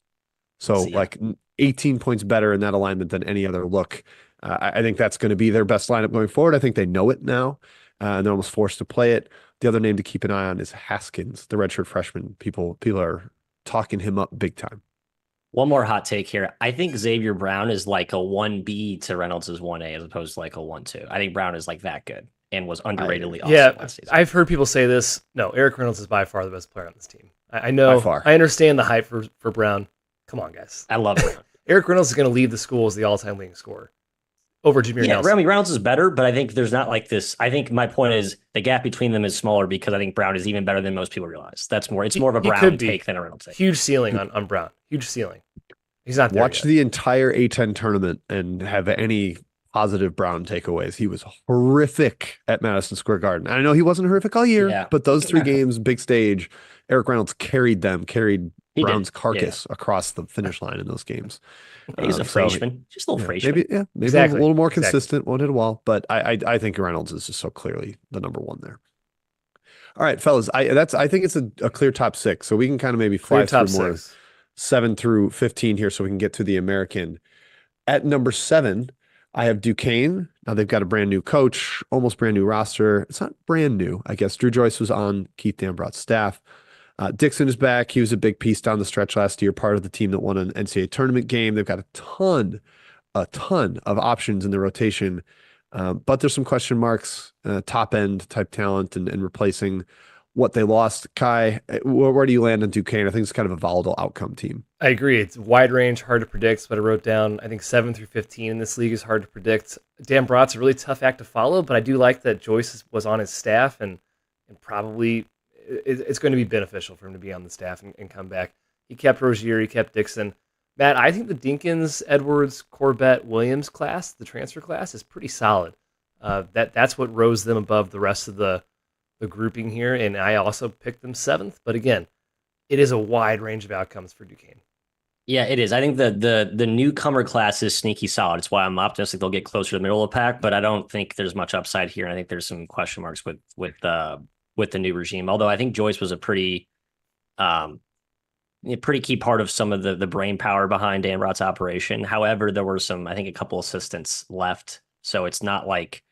So See ya. like 18 points better in that alignment than any other look. I think that's going to be their best lineup going forward. I think they know it now, and they're almost forced to play it. The other name to keep an eye on is Haskins, the redshirt freshman. People are talking him up big time. One more hot take here. I think Xavier Brown is like a 1B to Reynolds' 1A as opposed to like a 1-2. I think Brown is like that good and was underratedly awesome last season. I've heard people say this. No, Eric Reynolds is by far the best player on this team. I know. By far. I understand the hype for Brown. Come on, guys. I love Brown. Eric Reynolds is going to lead the school as the all-time leading scorer over Jameer Nelson. I mean, Reynolds is better, but I think there's not like this. I think my point is the gap between them is smaller because I think Brown is even better than most people realize. It's more of a Brown take than a Reynolds take. Huge ceiling on Brown. Huge ceiling. He's not there Watch yet. the entire A-10 tournament and have any positive Brown takeaways. He was horrific at Madison Square Garden. I know he wasn't horrific all year, but those 3 games, big stage, Eric Reynolds carried Brown's carcass across the finish line in those games. He's a freshman, just a little freshman. Maybe exactly. a little more consistent, won't hit a wall, but I think Reynolds is just so clearly the number 1 there. All right, fellas, I think it's a clear top 6, so we can kind of maybe fly through more 7 through 15 here so we can get to the American. At number 7, I have Duquesne. Now they've got a brand new coach, almost brand new roster. It's not brand new, I guess. Drew Joyce was on Keith Dambrot's staff. Dixon is back. He was a big piece down the stretch last year, part of the team that won an NCAA tournament game. They've got a ton of options in the rotation, but there's some question marks, top end type talent and replacing what they lost. Kai, where do you land on Duquesne? I think it's kind of a volatile outcome team. I agree. It's wide range, hard to predict. But I wrote down, I think 7 through 15 in this league is hard to predict. Dambrot's a really tough act to follow, but I do like that Joyce was on his staff and probably it's going to be beneficial for him to be on the staff and come back. He kept Rozier, he kept Dixon. Matt, I think the Dinkins, Edwards, Corbett, Williams class, the transfer class, is pretty solid. That's what rose them above the rest of the the grouping here, and I also picked them 7th. But again, it is a wide range of outcomes for Duquesne. Yeah, it is. I think the newcomer class is sneaky solid. It's why I'm optimistic they'll get closer to the middle of the pack, but I don't think there's much upside here. I think there's some question marks with the new regime. Although I think Joyce was a pretty key part of some of the brain power behind Dan Roth's operation. However, there were I think a couple assistants left, so it's not like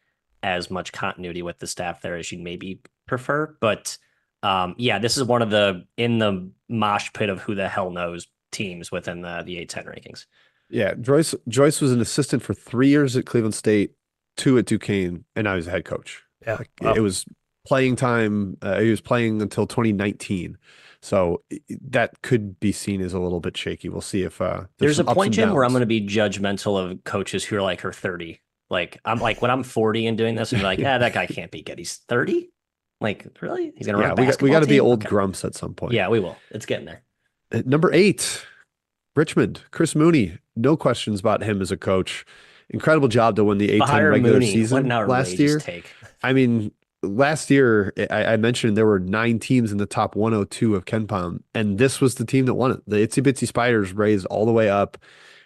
as much continuity with the staff there as you'd maybe prefer. But yeah, this is one of in the mosh pit of who the hell knows teams within the A-10 rankings. Yeah, Joyce was an assistant for 3 years at Cleveland State, 2 at Duquesne, and now he's a head coach. Yeah, like, wow. It was playing time. He was playing until 2019, so that could be seen as a little bit shaky. We'll see if there's a point, Jim, where I'm going to be judgmental of coaches who are like her 30. Like I'm like when I'm 40 and doing this, I'm like, that guy can't be good. He's 30. Like really? He's going to run a basketball we got to be team? old Okay. grumps at some point. Yeah, we will. It's getting there. At number 8, Richmond, Chris Mooney. No questions about him as a coach. Incredible job to win the A-10 Fire regular Mooney. season What an last year. take. I mean, last year I mentioned there were 9 teams in the top 102 of KenPom, and this was the team that won it. The Itsy Bitsy Spiders raised all the way up.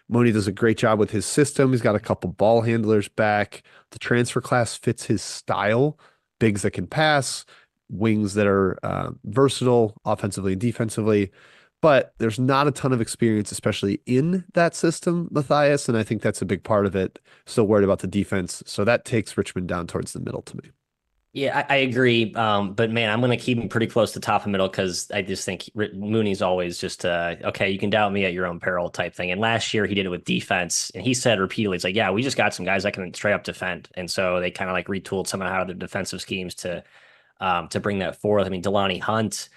Mooney does a great job with his system. He's got a couple ball handlers back. The transfer class fits his style. Bigs that can pass, wings that are versatile offensively and defensively. But there's not a ton of experience, especially in that system, Matthias, and I think that's a big part of it. Still worried about the defense. So that takes Richmond down towards the middle to me. Yeah, I agree. But man, I'm going to keep him pretty close to top of middle because I just think Mooney's always just, okay, you can doubt me at your own peril type thing. And last year he did it with defense. And he said repeatedly, it's like, yeah, we just got some guys that can straight up defend. And so they kind of like retooled somehow out of their defensive schemes to bring that forth. I mean, Delani Hunt,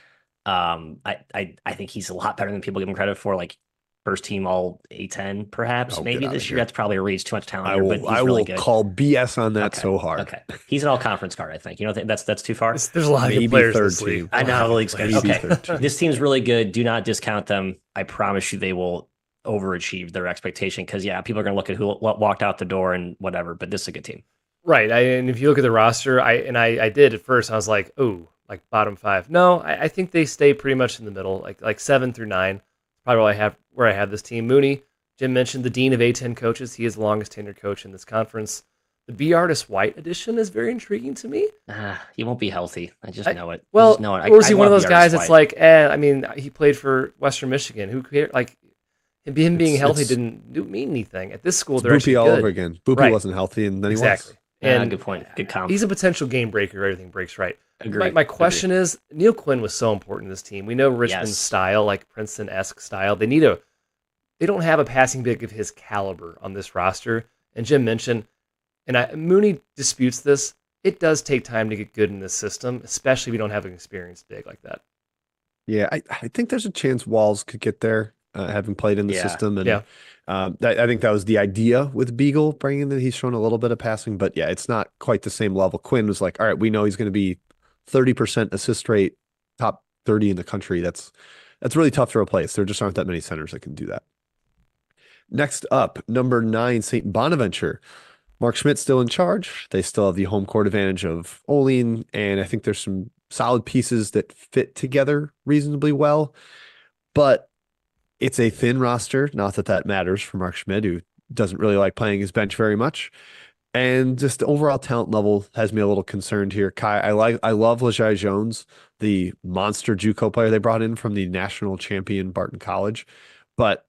I think he's a lot better than people give him credit for. Like first team all A-10, perhaps maybe this year. That's probably a reach, too much talent. But he's really good. Call BS on that so hard. Okay, he's an all conference guard. I think. You don't think that's too far? There's a lot of good players in this league. I know the league's good. Okay, this team's really good. Do not discount them. I promise you, they will overachieve their expectation. Because people are going to look at who walked out the door and whatever. But this is a good team. Right. And if you look at the roster, I did at first. I was like, oh, like bottom 5. No, I think they stay pretty much in the middle, like 7 through 9. Probably where I have this team. Mooney, Jim mentioned the dean of A-10 coaches. He is the longest tenured coach in this conference. The B. Artist White edition is very intriguing to me. He won't be healthy. I just know it. Well, or is he one of those guys that's like, I mean, he played for Western Michigan. Who cares? Like, him being healthy didn't mean anything. At this school, they're actually good. all over again. Boopy wasn't healthy, and then he was. And good point. Good comp. He's a potential game breaker if everything breaks right. Agreed. My question is, Neil Quinn was so important to this team. We know Richmond's style, like Princeton-esque style. They don't have a passing big of his caliber on this roster. And Jim mentioned, and Mooney disputes this, it does take time to get good in this system, especially if we don't have an experienced big like that. Yeah, I think there's a chance Walls could get there, having played in the system. And I think that was the idea with Beagle, bringing that he's shown a little bit of passing. But yeah, it's not quite the same level. Quinn was like, all right, we know he's going to be 30% assist rate, top 30 in the country. That's really tough to replace. There just aren't that many centers that can do that. Next up, number 9, St. Bonaventure. Mark Schmidt's still in charge. They still have the home court advantage of Olean, and I think there's some solid pieces that fit together reasonably well. But it's a thin roster. Not that matters for Mark Schmidt, who doesn't really like playing his bench very much. And just the overall talent level has me a little concerned here. Kai, I love Lajai Jones, the monster JUCO player they brought in from the national champion Barton College. But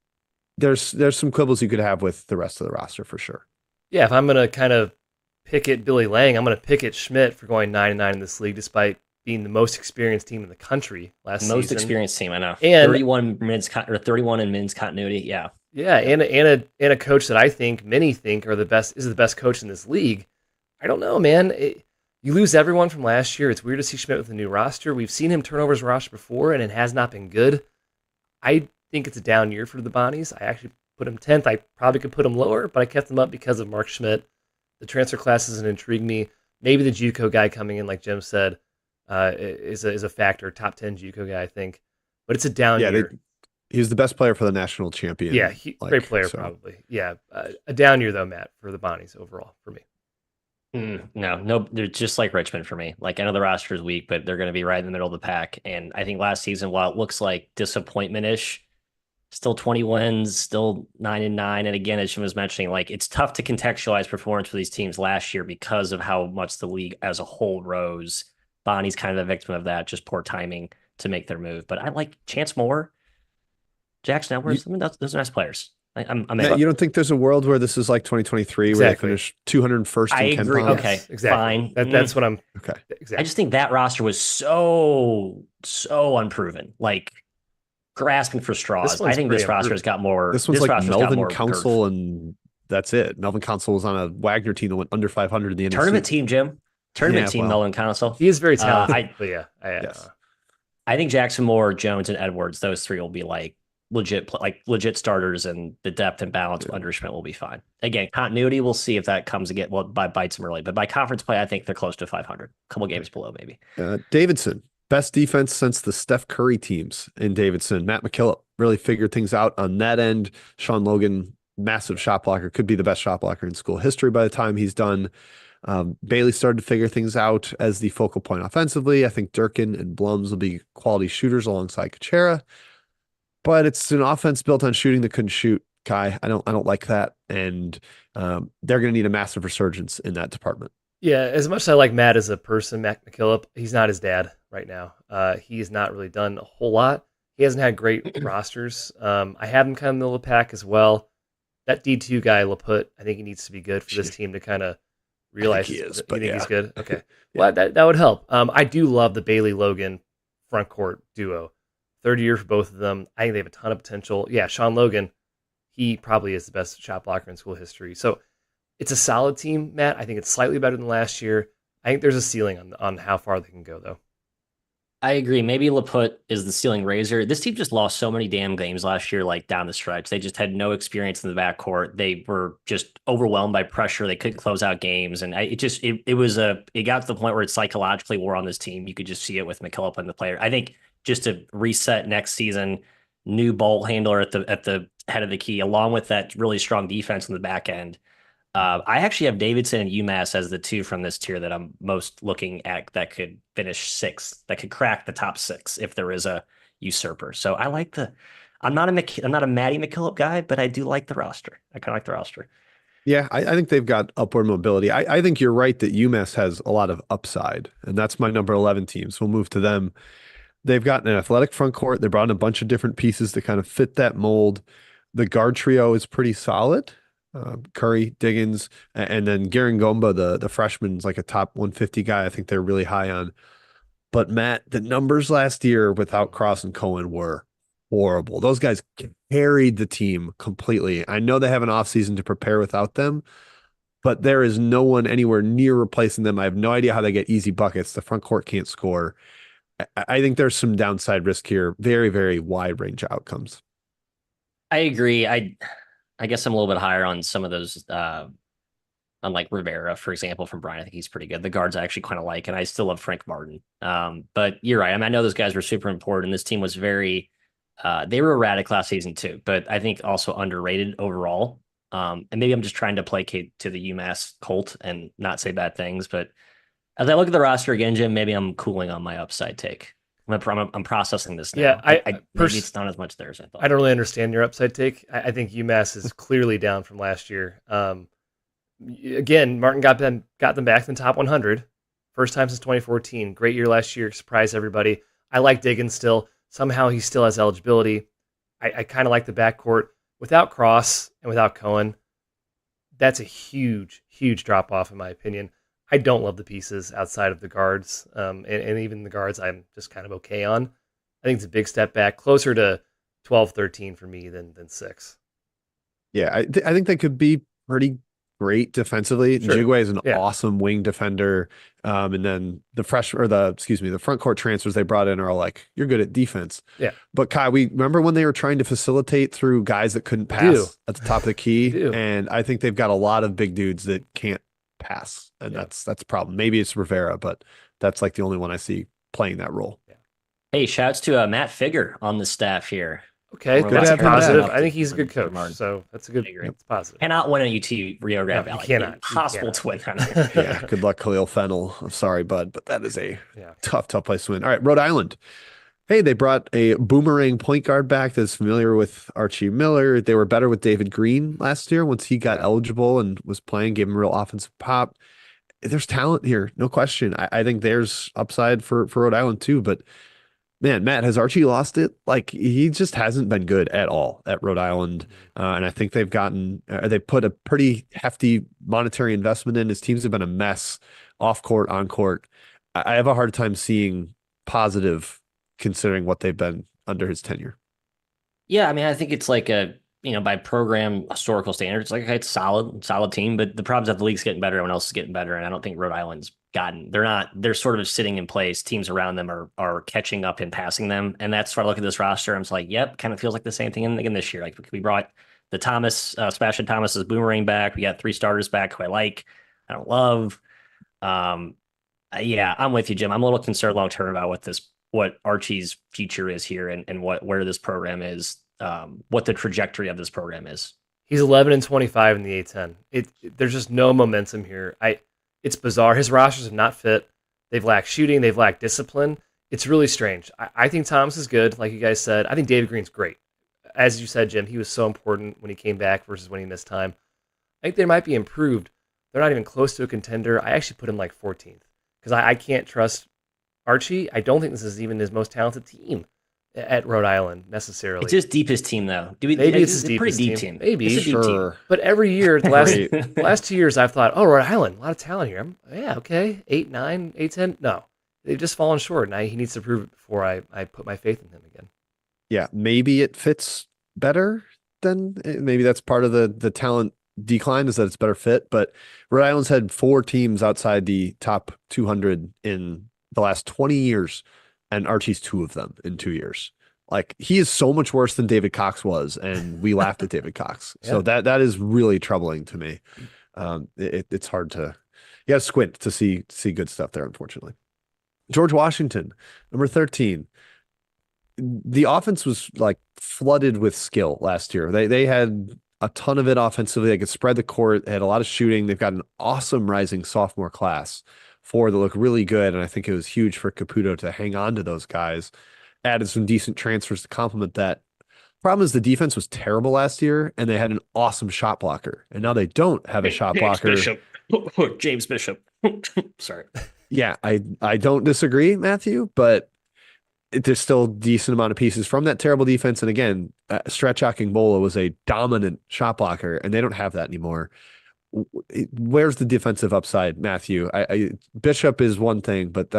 there's some quibbles you could have with the rest of the roster for sure. Yeah, if I'm going to kind of pick at Billy Lang, I'm going to pick at Schmidt for going 9-9 in this league, despite being the most experienced team in the country last season. Most experienced team, I know. And 31 in men's continuity, yeah. Yeah, and a coach that I think many think is the best coach in this league. I don't know, man. You lose everyone from last year. It's weird to see Schmidt with a new roster. We've seen him turn over his roster before, and it has not been good. I think it's a down year for the Bonnies. I actually put him 10th. I probably could put him lower, but I kept him up because of Mark Schmidt. The transfer class doesn't intrigue me. Maybe the JUCO guy coming in, like Jim said, is a factor. Top 10 JUCO guy, I think. But it's a down year. He was the best player for the national champion. Yeah, great player, probably. Yeah, a down year, though, Matt, for the Bonnies overall, for me. No, they're just like Richmond for me. Like I know the roster is weak, but they're going to be right in the middle of the pack. And I think last season, while it looks like disappointment-ish, still 20 wins, still 9-9. And again, as Jim was mentioning, like it's tough to contextualize performance for these teams last year because of how much the league as a whole rose. Bonnie's kind of a victim of that, just poor timing to make their move. But I like Chance Moore, Jackson You, Edwards. I mean, those are nice players. I'm Matt, in. you don't think there's a world where this is like 2023 where they Exactly. finish 201st I in Ken agree. Palm? Okay, Yes, exactly. fine. That's what I'm. Okay. I Exactly. just think that roster was so unproven. Like grasping for This straws. I one's think pretty this roster unproven. has got more. This one's This like roster's got Melvin more Council, girth. and that's it. Melvin Council was on a Wagner team that went under 500 in the Tournament NAC. team, Jim. Tournament Yeah, team, well, Melvin Council. He is very talented, I but yeah, yes. I think Jackson Moore, Jones, and Edwards, those three will be like legit starters, and the depth and balance under Schmidt will be fine. Again, continuity, we'll see if that comes again. Well, by bites them early, but by conference play, I think they're close to 500. A couple games below, maybe. Davidson, best defense since the Steph Curry teams in Davidson. Matt McKillop really figured things out on that end. Sean Logan, massive shot blocker, could be the best shot blocker in school history by the time he's done. Bailey started to figure things out as the focal point offensively. I think Durkin and Blums will be quality shooters alongside Kuchera, but it's an offense built on shooting that couldn't shoot. Kai, I don't like that, and they're going to need a massive resurgence in that department. Yeah, as much as I like Matt as a person, Matt McKillop, he's not his dad right now. He's not really done a whole lot. He hasn't had great rosters. I have him kind of middle of the pack as well. That D2 guy, Laput, I think he needs to be good for this team to kind of realize he is, you but think yeah. he's good? Okay. Yeah. Well, that would help. I do love the Bailey-Logan front court duo. Third year for both of them. I think they have a ton of potential. Yeah, Sean Logan, he probably is the best shot blocker in school history. So it's a solid team, Matt. I think it's slightly better than last year. I think there's a ceiling on how far they can go, though. I agree. Maybe Laput is the ceiling raiser. This team just lost so many damn games last year, like down the stretch. They just had no experience in the backcourt. They were just overwhelmed by pressure. They couldn't close out games, and it got to the point where it psychologically wore on this team. You could just see it with McKillop and the player. I think just to reset next season, new ball handler at the head of the key, along with that really strong defense in the back end. I actually have Davidson and UMass as the two from this tier that I'm most looking at that could finish sixth, that could crack the top six if there is a usurper. So I like I'm not a Matty McKillop guy, but I do like the roster. I kind of like the roster. Yeah, I think they've got upward mobility. I think you're right that UMass has a lot of upside, and that's my number 11 team. So we'll move to them. They've got an athletic front court. They brought in a bunch of different pieces to kind of fit that mold. The guard trio is pretty solid. Curry, Diggins, and then Garen Gomba, the freshman's like a top 150 guy. I think they're really high on. But Matt, the numbers last year without Cross and Cohen were horrible. Those guys carried the team completely. I know they have an offseason to prepare without them, but there is no one anywhere near replacing them. I have no idea how they get easy buckets. The front court can't score. I think there's some downside risk here. Very, very wide range of outcomes. I agree. I guess I'm a little bit higher on some of those, unlike Rivera, for example, from Brian. I think he's pretty good. The guards I actually kind of like, and I still love Frank Martin. But you're right. I mean, I know those guys were super important. This team was very, they were erratic last season too, but I think also underrated overall. And maybe I'm just trying to placate to the UMass cult and not say bad things. But as I look at the roster again, Jim, maybe I'm cooling on my upside take. I'm processing this now. Yeah, maybe it's not as much there as I thought. I don't really understand your upside take. I think UMass is clearly down from last year. Again, Martin got them back in the top 100. First time since 2014. Great year last year. Surprised everybody. I like Diggins still. Somehow he still has eligibility. I kind of like the backcourt. Without Cross and without Cohen, that's a huge, huge drop off in my opinion. I don't love the pieces outside of the guards, and even the guards I'm just kind of okay on. I think it's a big step back, closer to 12, 13 for me than 6. Yeah, I think they could be pretty great defensively. Sure. Njigwe is an awesome wing defender. And then the front court transfers they brought in are like, you're good at defense. Yeah. But Kai, we remember when they were trying to facilitate through guys that couldn't pass at the top of the key. And I think they've got a lot of big dudes that can't pass. And that's a problem. Maybe it's Rivera, but that's like the only one I see playing that role. Yeah. Hey, shouts to Matt Figger on the staff here. Okay, Or that's to a have him positive. back. I think he's a good coach, Martin. so that's a good. I agree. It's positive. Cannot win at UT Rio Grande No, you Valley. cannot. You Impossible to win. Yeah, good luck, Khalil Fennell. I'm sorry, bud, but that is a Yeah. tough place to win. All right, Rhode Island. Hey, they brought a boomerang point guard back that's familiar with Archie Miller. They were better with David Green last year once he got eligible and was playing, gave him a real offensive pop. There's talent here, no question. I think there's upside for Rhode Island too, but man, Matt, has Archie lost it? Like he just hasn't been good at all at Rhode Island, and I think they put a pretty hefty monetary investment in. His teams have been a mess, off court, on court. I have a hard time seeing positive considering what they've been under his tenure. Yeah, I mean, I think it's like by program historical standards, like okay, it's solid team, but the problem is that the league's getting better, everyone else is getting better, and I don't think Rhode Island's they're sort of sitting in place. Teams around them are catching up and passing them, and that's why I look at this roster. I'm just like, yep, kind of feels like the same thing again this year. Like we brought the Sebastian Thomas's boomerang back. We got 3 starters back who I don't love. Yeah, I'm with you, Jim. I'm a little concerned long term about what Archie's future is here, and where this program is, what the trajectory of this program is. He's 11-25 in the A-10. There's just no momentum here. It's bizarre. His rosters have not fit. They've lacked shooting. They've lacked discipline. It's really strange. I think Thomas is good, like you guys said. I think David Green's great. As you said, Jim, he was so important when he came back versus when he missed time. I think they might be improved. They're not even close to a contender. I actually put him like 14th because I can't trust Archie. I don't think this is even his most talented team at Rhode Island necessarily. It's his deepest team, though. Maybe it's his deepest pretty deep team. Maybe, it's a deep team. But every year, the last 2 years, I've thought, oh, Rhode Island, a lot of talent here. Okay, 8, 9, 8, 10. No, they've just fallen short, and he needs to prove it before I put my faith in him again. Yeah, maybe it fits better than maybe that's part of the talent decline is that it's better fit. But Rhode Island's had 4 teams outside the top 200 in the last 20 years, and Archie's 2 of them in 2 years. Like he is so much worse than David Cox was, and we laughed at David Cox. So that is really troubling to me. It's hard to squint to see good stuff there, unfortunately. George Washington, number 13. The offense was like flooded with skill last year. They had a ton of it offensively. They could spread the court. They had a lot of shooting. They've got an awesome rising sophomore class. 4 that look really good, and I think it was huge for Caputo to hang on to those guys. Added some decent transfers to complement that. Problem is the defense was terrible last year, and they had an awesome shot blocker, and now they don't have a shot blocker. James Bishop. Sorry. Yeah, I don't disagree, Matthew, but there's still a decent amount of pieces from that terrible defense. And again, Stretch Akingbola was a dominant shot blocker, and they don't have that anymore. Where's the defensive upside, Matthew? Bishop is one thing, but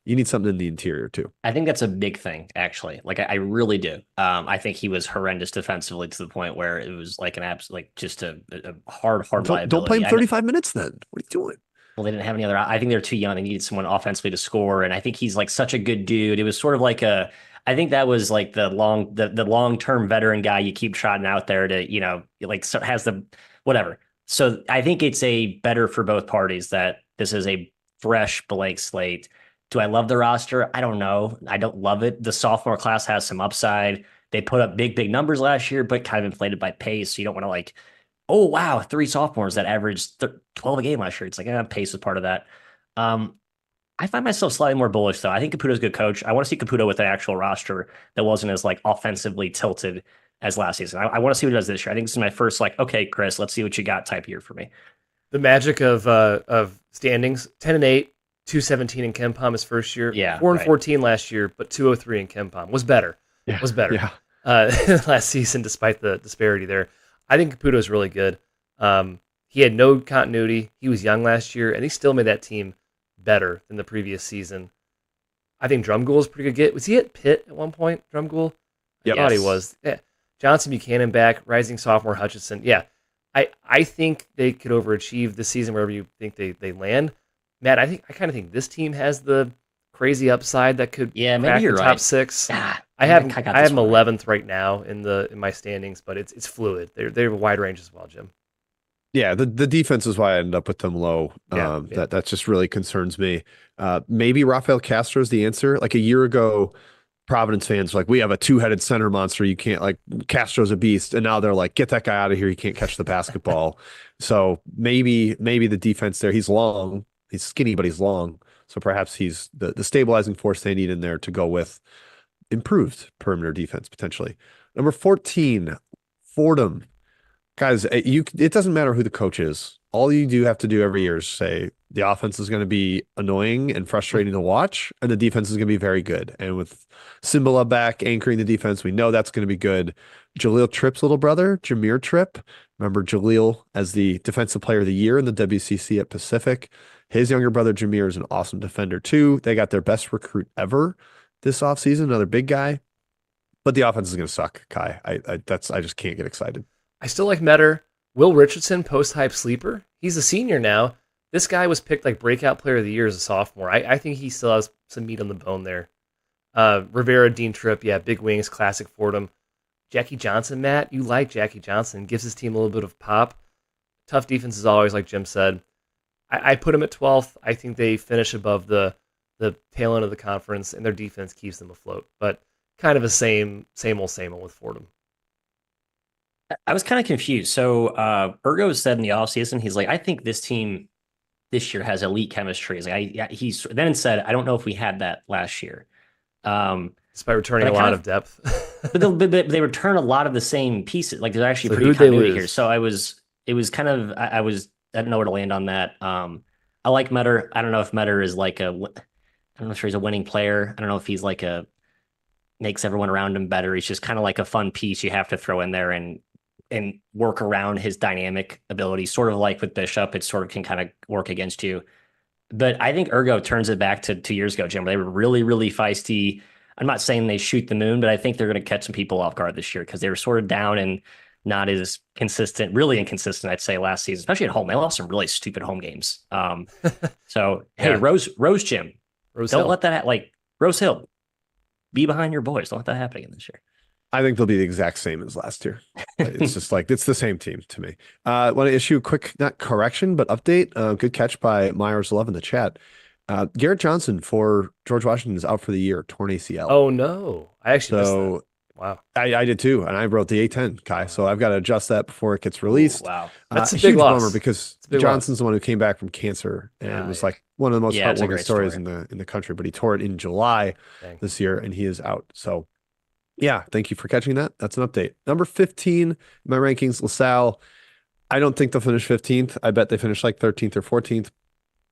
you need something in the interior too. I think that's a big thing, actually. Like I really do. I think he was horrendous defensively to the point where it was like just a hard liability. Don't play him 35 minutes then. What are you doing? Well, they didn't have any other. I think they're too young. They needed someone offensively to score, and I think he's like such a good dude. It was sort of like I think that was like the long-term veteran guy you keep trotting out there to has the whatever. So I think it's a better for both parties that this is a fresh blank slate. Do I love the roster? I don't know. I don't love it. The sophomore class has some upside. They put up big numbers last year, but kind of inflated by pace. So you don't want to oh, wow, 3 sophomores that averaged 12 a game last year. It's like, pace was part of that. I find myself slightly more bullish, though. I think Caputo's a good coach. I want to see Caputo with an actual roster that wasn't as offensively tilted as last season. I want to see what he does this year. I think this is my first okay, Chris, let's see what you got type year for me. The magic of standings, 10 and 8, 217 in KenPom his first year. Yeah, 4 and 14 last year, but 203 in KenPom was better. Yeah, was better. Yeah. Last season, despite the disparity there. I think Caputo is really good. He had no continuity. He was young last year, and he still made that team better than the previous season. I think Drumgoole is a pretty good get. Was he at Pitt at one point, Drumgoole? Yep. I thought he was. Yeah. Johnson Buchanan back, rising sophomore Hutchinson. Yeah, I think they could overachieve this season wherever you think they land. Matt, I kind of think this team has the crazy upside that could maybe you're the top right. 6. Ah, I have them right. 11th right now in my standings, but it's fluid. They're a wide range as well, Jim. Yeah, the defense is why I ended up with them low. That just really concerns me. Maybe Rafael Castro is the answer. Like a year ago, Providence fans like, we have a two-headed center monster. You can't, like, Castro's a beast, and now they're like, get that guy out of here. He can't catch the basketball. So maybe the defense there. He's long, he's skinny, but he's long. So perhaps he's the stabilizing force they need in there to go with improved perimeter defense potentially. Number 14, Fordham. Guys, it doesn't matter who the coach is. All you do have to do every year is say the offense is going to be annoying and frustrating to watch, and the defense is going to be very good. And with Simba back anchoring the defense, we know that's going to be good. Jaleel Tripp's little brother, Jameer Tripp. Remember Jaleel as the Defensive Player of the Year in the WCC at Pacific. His younger brother, Jameer, is an awesome defender too. They got their best recruit ever this offseason, another big guy. But the offense is going to suck, Kai. I just can't get excited. I still like Metter. Will Richardson, post-hype sleeper. He's a senior now. This guy was picked like breakout player of the year as a sophomore. I think he still has some meat on the bone there. Rivera, Dean Tripp, yeah, big wings, classic Fordham. Jackie Johnson, Matt, you like Jackie Johnson. Gives his team a little bit of pop. Tough defense as always, like Jim said. I put him at 12th. I think they finish above the tail end of the conference, and their defense keeps them afloat. But kind of a same old with Fordham. I was kind of confused. So Ergo said in the offseason, he's like, I think this team this year has elite chemistry. He's like, he's then said, I don't know if we had that last year. Despite returning a lot of depth. but they return a lot of the same pieces. Like there's actually So pretty who'd they continuity lose? here. So it was kind of, I didn't know where to land on that. I like Metter. I don't know if Metter is like I don't know if he's a winning player. I don't know if he's like makes everyone around him better. He's just kind of like a fun piece you have to throw in there and work around his dynamic ability, sort of like with Bishop. It sort of can kind of work against you. But I think Ergo turns it back to 2 years ago, Jim, where they were really, really feisty. I'm not saying they shoot the moon, but I think they're going to catch some people off guard this year because they were sort of down and not as consistent, really inconsistent, I'd say, last season, especially at home. They lost some really stupid home games. So, hey, Yeah. Rose Gym, Rose don't Hill. let that, like, Rose Hill, be behind your boys. Don't let that happen again this year. I think they'll be the exact same as last year. It's just like, it's the same team to me. Want to issue a quick, not correction, but update. Good catch by Myers Love in the chat. Garrett Johnson for George Washington is out for the year, torn ACL. Oh, no. I actually missed that. Wow. I did too, and I wrote the A-10, Kai, so I've got to adjust that before it gets released. Ooh, wow. That's a big huge loss. bummer because It's a big Johnson's the one who came back from cancer, and Yeah, it was yeah. like one of the most Yeah, it's a heartwarming great stories story. in the country, but he tore it in July Dang. this year, and he is out. So yeah, thank you for catching that. That's an update. Number 15 in my rankings, LaSalle. I don't think they'll finish 15th. I bet they finish like 13th or 14th,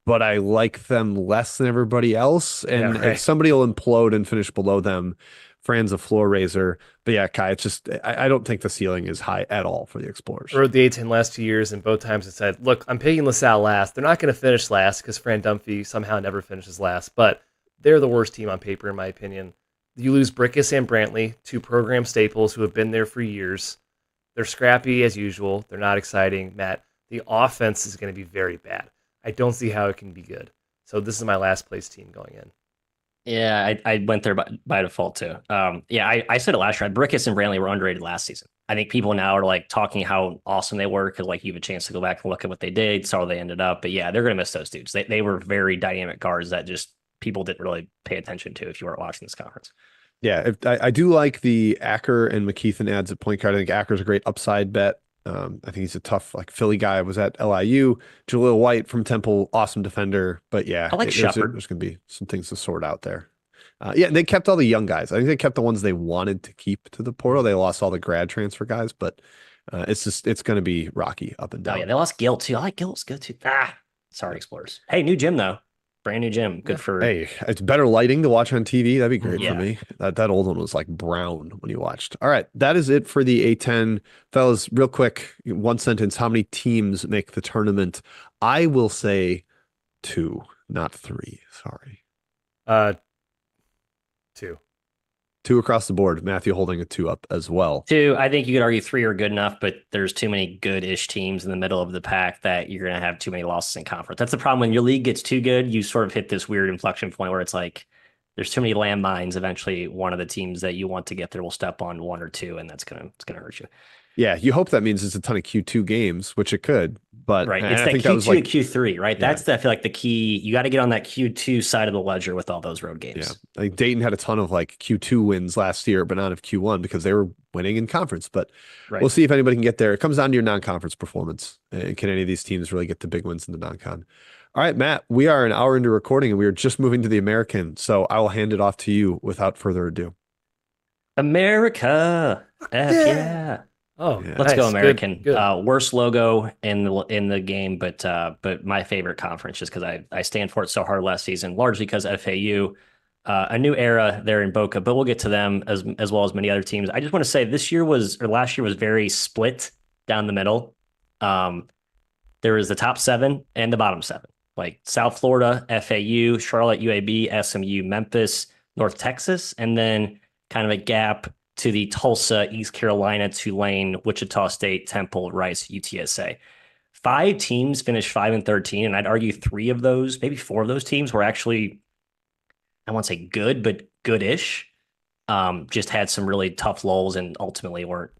but I like them less than everybody else. And Yeah, right. if somebody will implode and finish below them, Fran's a floor raiser. But yeah, Kai, it's just, I don't think the ceiling is high at all for the Explorers. I rode the A-10 last 2 years, and both times it said, look, I'm picking LaSalle last. They're not going to finish last because Fran Dunphy somehow never finishes last, but they're the worst team on paper, in my opinion. You lose Brickus and Brantley, two program staples who have been there for years. They're scrappy as usual. They're not exciting. Matt, the offense is going to be very bad. I don't see how it can be good. So this is my last place team going in. Yeah, I went there by default too. I said it last year. Brickus and Brantley were underrated last season. I think people now are like talking how awesome they were because like you have a chance to go back and look at what they did, saw where they ended up. But yeah, they're going to miss those dudes. They were very dynamic guards that just people didn't really pay attention to if you weren't watching this conference. Yeah, I do like the Acker and McKeithen adds at point guard. I think Acker's a great upside bet. I think he's a tough like Philly guy. Was at LIU. Jaleel White from Temple, awesome defender. But yeah, I like Shepherd. There's going to be some things to sort out there. Yeah, they kept all the young guys. I think they kept the ones they wanted to keep to the portal. They lost all the grad transfer guys, but it's going to be rocky up and Oh down. yeah, they lost Gil too. I like Gil's good too. Sorry, Explorers. Hey, new gym though. Brand new gym. Good for. Hey, it's better lighting to watch on TV. That'd be great Yeah. for me. That old one was like brown when you watched. All right, that is it for the A-10. Fellas, real quick, one sentence. How many teams make the tournament? I will say 2, not 3. Sorry. 2. 2 across the board. Matthew holding a 2 up as well. 2, I think you could argue 3 are good enough, but there's too many good-ish teams in the middle of the pack that you're going to have too many losses in conference. That's the problem. When your league gets too good, you sort of hit this weird inflection point where it's like there's too many landmines. Eventually, one of the teams that you want to get there will step on one or two, and it's gonna hurt you. Yeah, you hope that means it's a ton of Q2 games, which it could, but Right. and It's I that think that was Q2 and like, Q3, right? yeah, That's I feel like the key. You got to get on that Q2 side of the ledger with all those road yeah. games. Like Dayton had a ton of like Q2 wins last year, but not of Q1 because they were winning in conference. But we'll Right. see if anybody can get there. It comes down to your non-conference performance. And can any of these teams really get the big wins in the non-con? All right, Matt, we are an hour into recording and we are just moving to the American. So I will hand it off to you without further ado. America. F yeah. Oh, Yeah. Let's go nice. American. Good. Worst logo in the game, but my favorite conference just because I stand for it so hard last season, largely because FAU, a new era there in Boca, but we'll get to them as well as many other teams. I just want to say last year was very split down the middle. There was the top seven and the bottom seven, like South Florida, FAU, Charlotte, UAB, SMU, Memphis, North Texas, and then kind of a gap to the Tulsa, East Carolina, Tulane, Wichita State, Temple, Rice, UTSA. Five teams finished 5-13, and I'd argue three of those, maybe four of those teams were actually, I won't say good, but goodish. Just had some really tough lulls and ultimately weren't.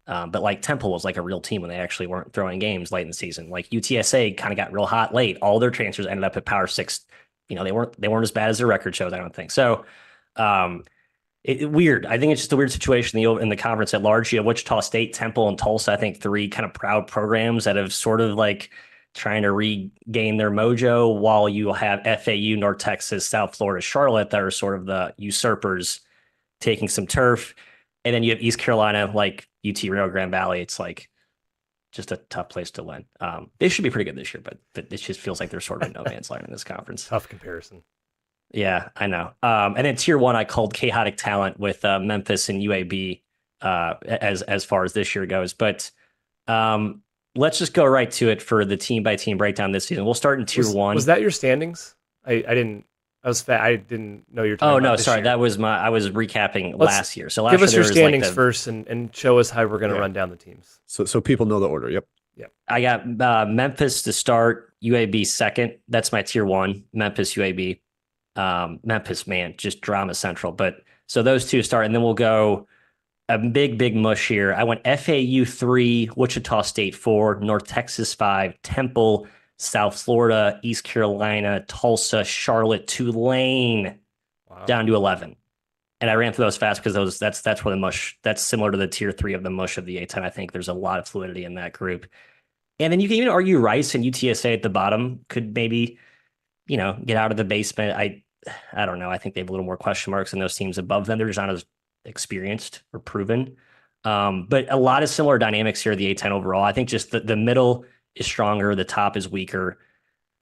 But like Temple was like a real team when they actually weren't throwing games late in the season. Like UTSA kind of got real hot late. All their transfers ended up at Power Six. They weren't as bad as their record shows, I don't think. So weird. I think it's just a weird situation in the conference at large. You have Wichita State, Temple, and Tulsa. I think three kind of proud programs that have sort of like trying to regain their mojo, while you have FAU, North Texas, South Florida, Charlotte that are sort of the usurpers taking some turf. And then you have East Carolina, like UT Rio Grande Valley. It's like just a tough place to win. They should be pretty good this year, but it just feels like they're sort of a no man's land in this conference. Tough comparison. Yeah, I know. And then tier one, I called chaotic talent with Memphis and UAB as far as this year goes. But let's just go right to it for the team by team breakdown this season. We'll start in tier one. Was that your standings? I didn't. I didn't know you were talking Oh about no, this sorry. year. That was I was recapping last year. So last Give us year your there was standings like first and show us how we're going to run down the teams. So people know the order. Yep. I got Memphis to start, UAB second. That's my tier one. Memphis, UAB. Memphis, man, just drama central. But so those two start, and then we'll go a big mush here. I went FAU 3, Wichita State 4, North Texas 5, Temple, South Florida, East Carolina, Tulsa, Charlotte, Tulane, down to 11. And I ran through those fast because that's where the mush, that's similar to the tier 3 of the mush of the A-10. I think there's a lot of fluidity in that group. And then you can even argue Rice and UTSA at the bottom could maybe, get out of the basement. I don't know. I think they have a little more question marks than those teams above them. They're just not as experienced or proven. But a lot of similar dynamics here at the A-10 overall. I think just the middle is stronger. The top is weaker.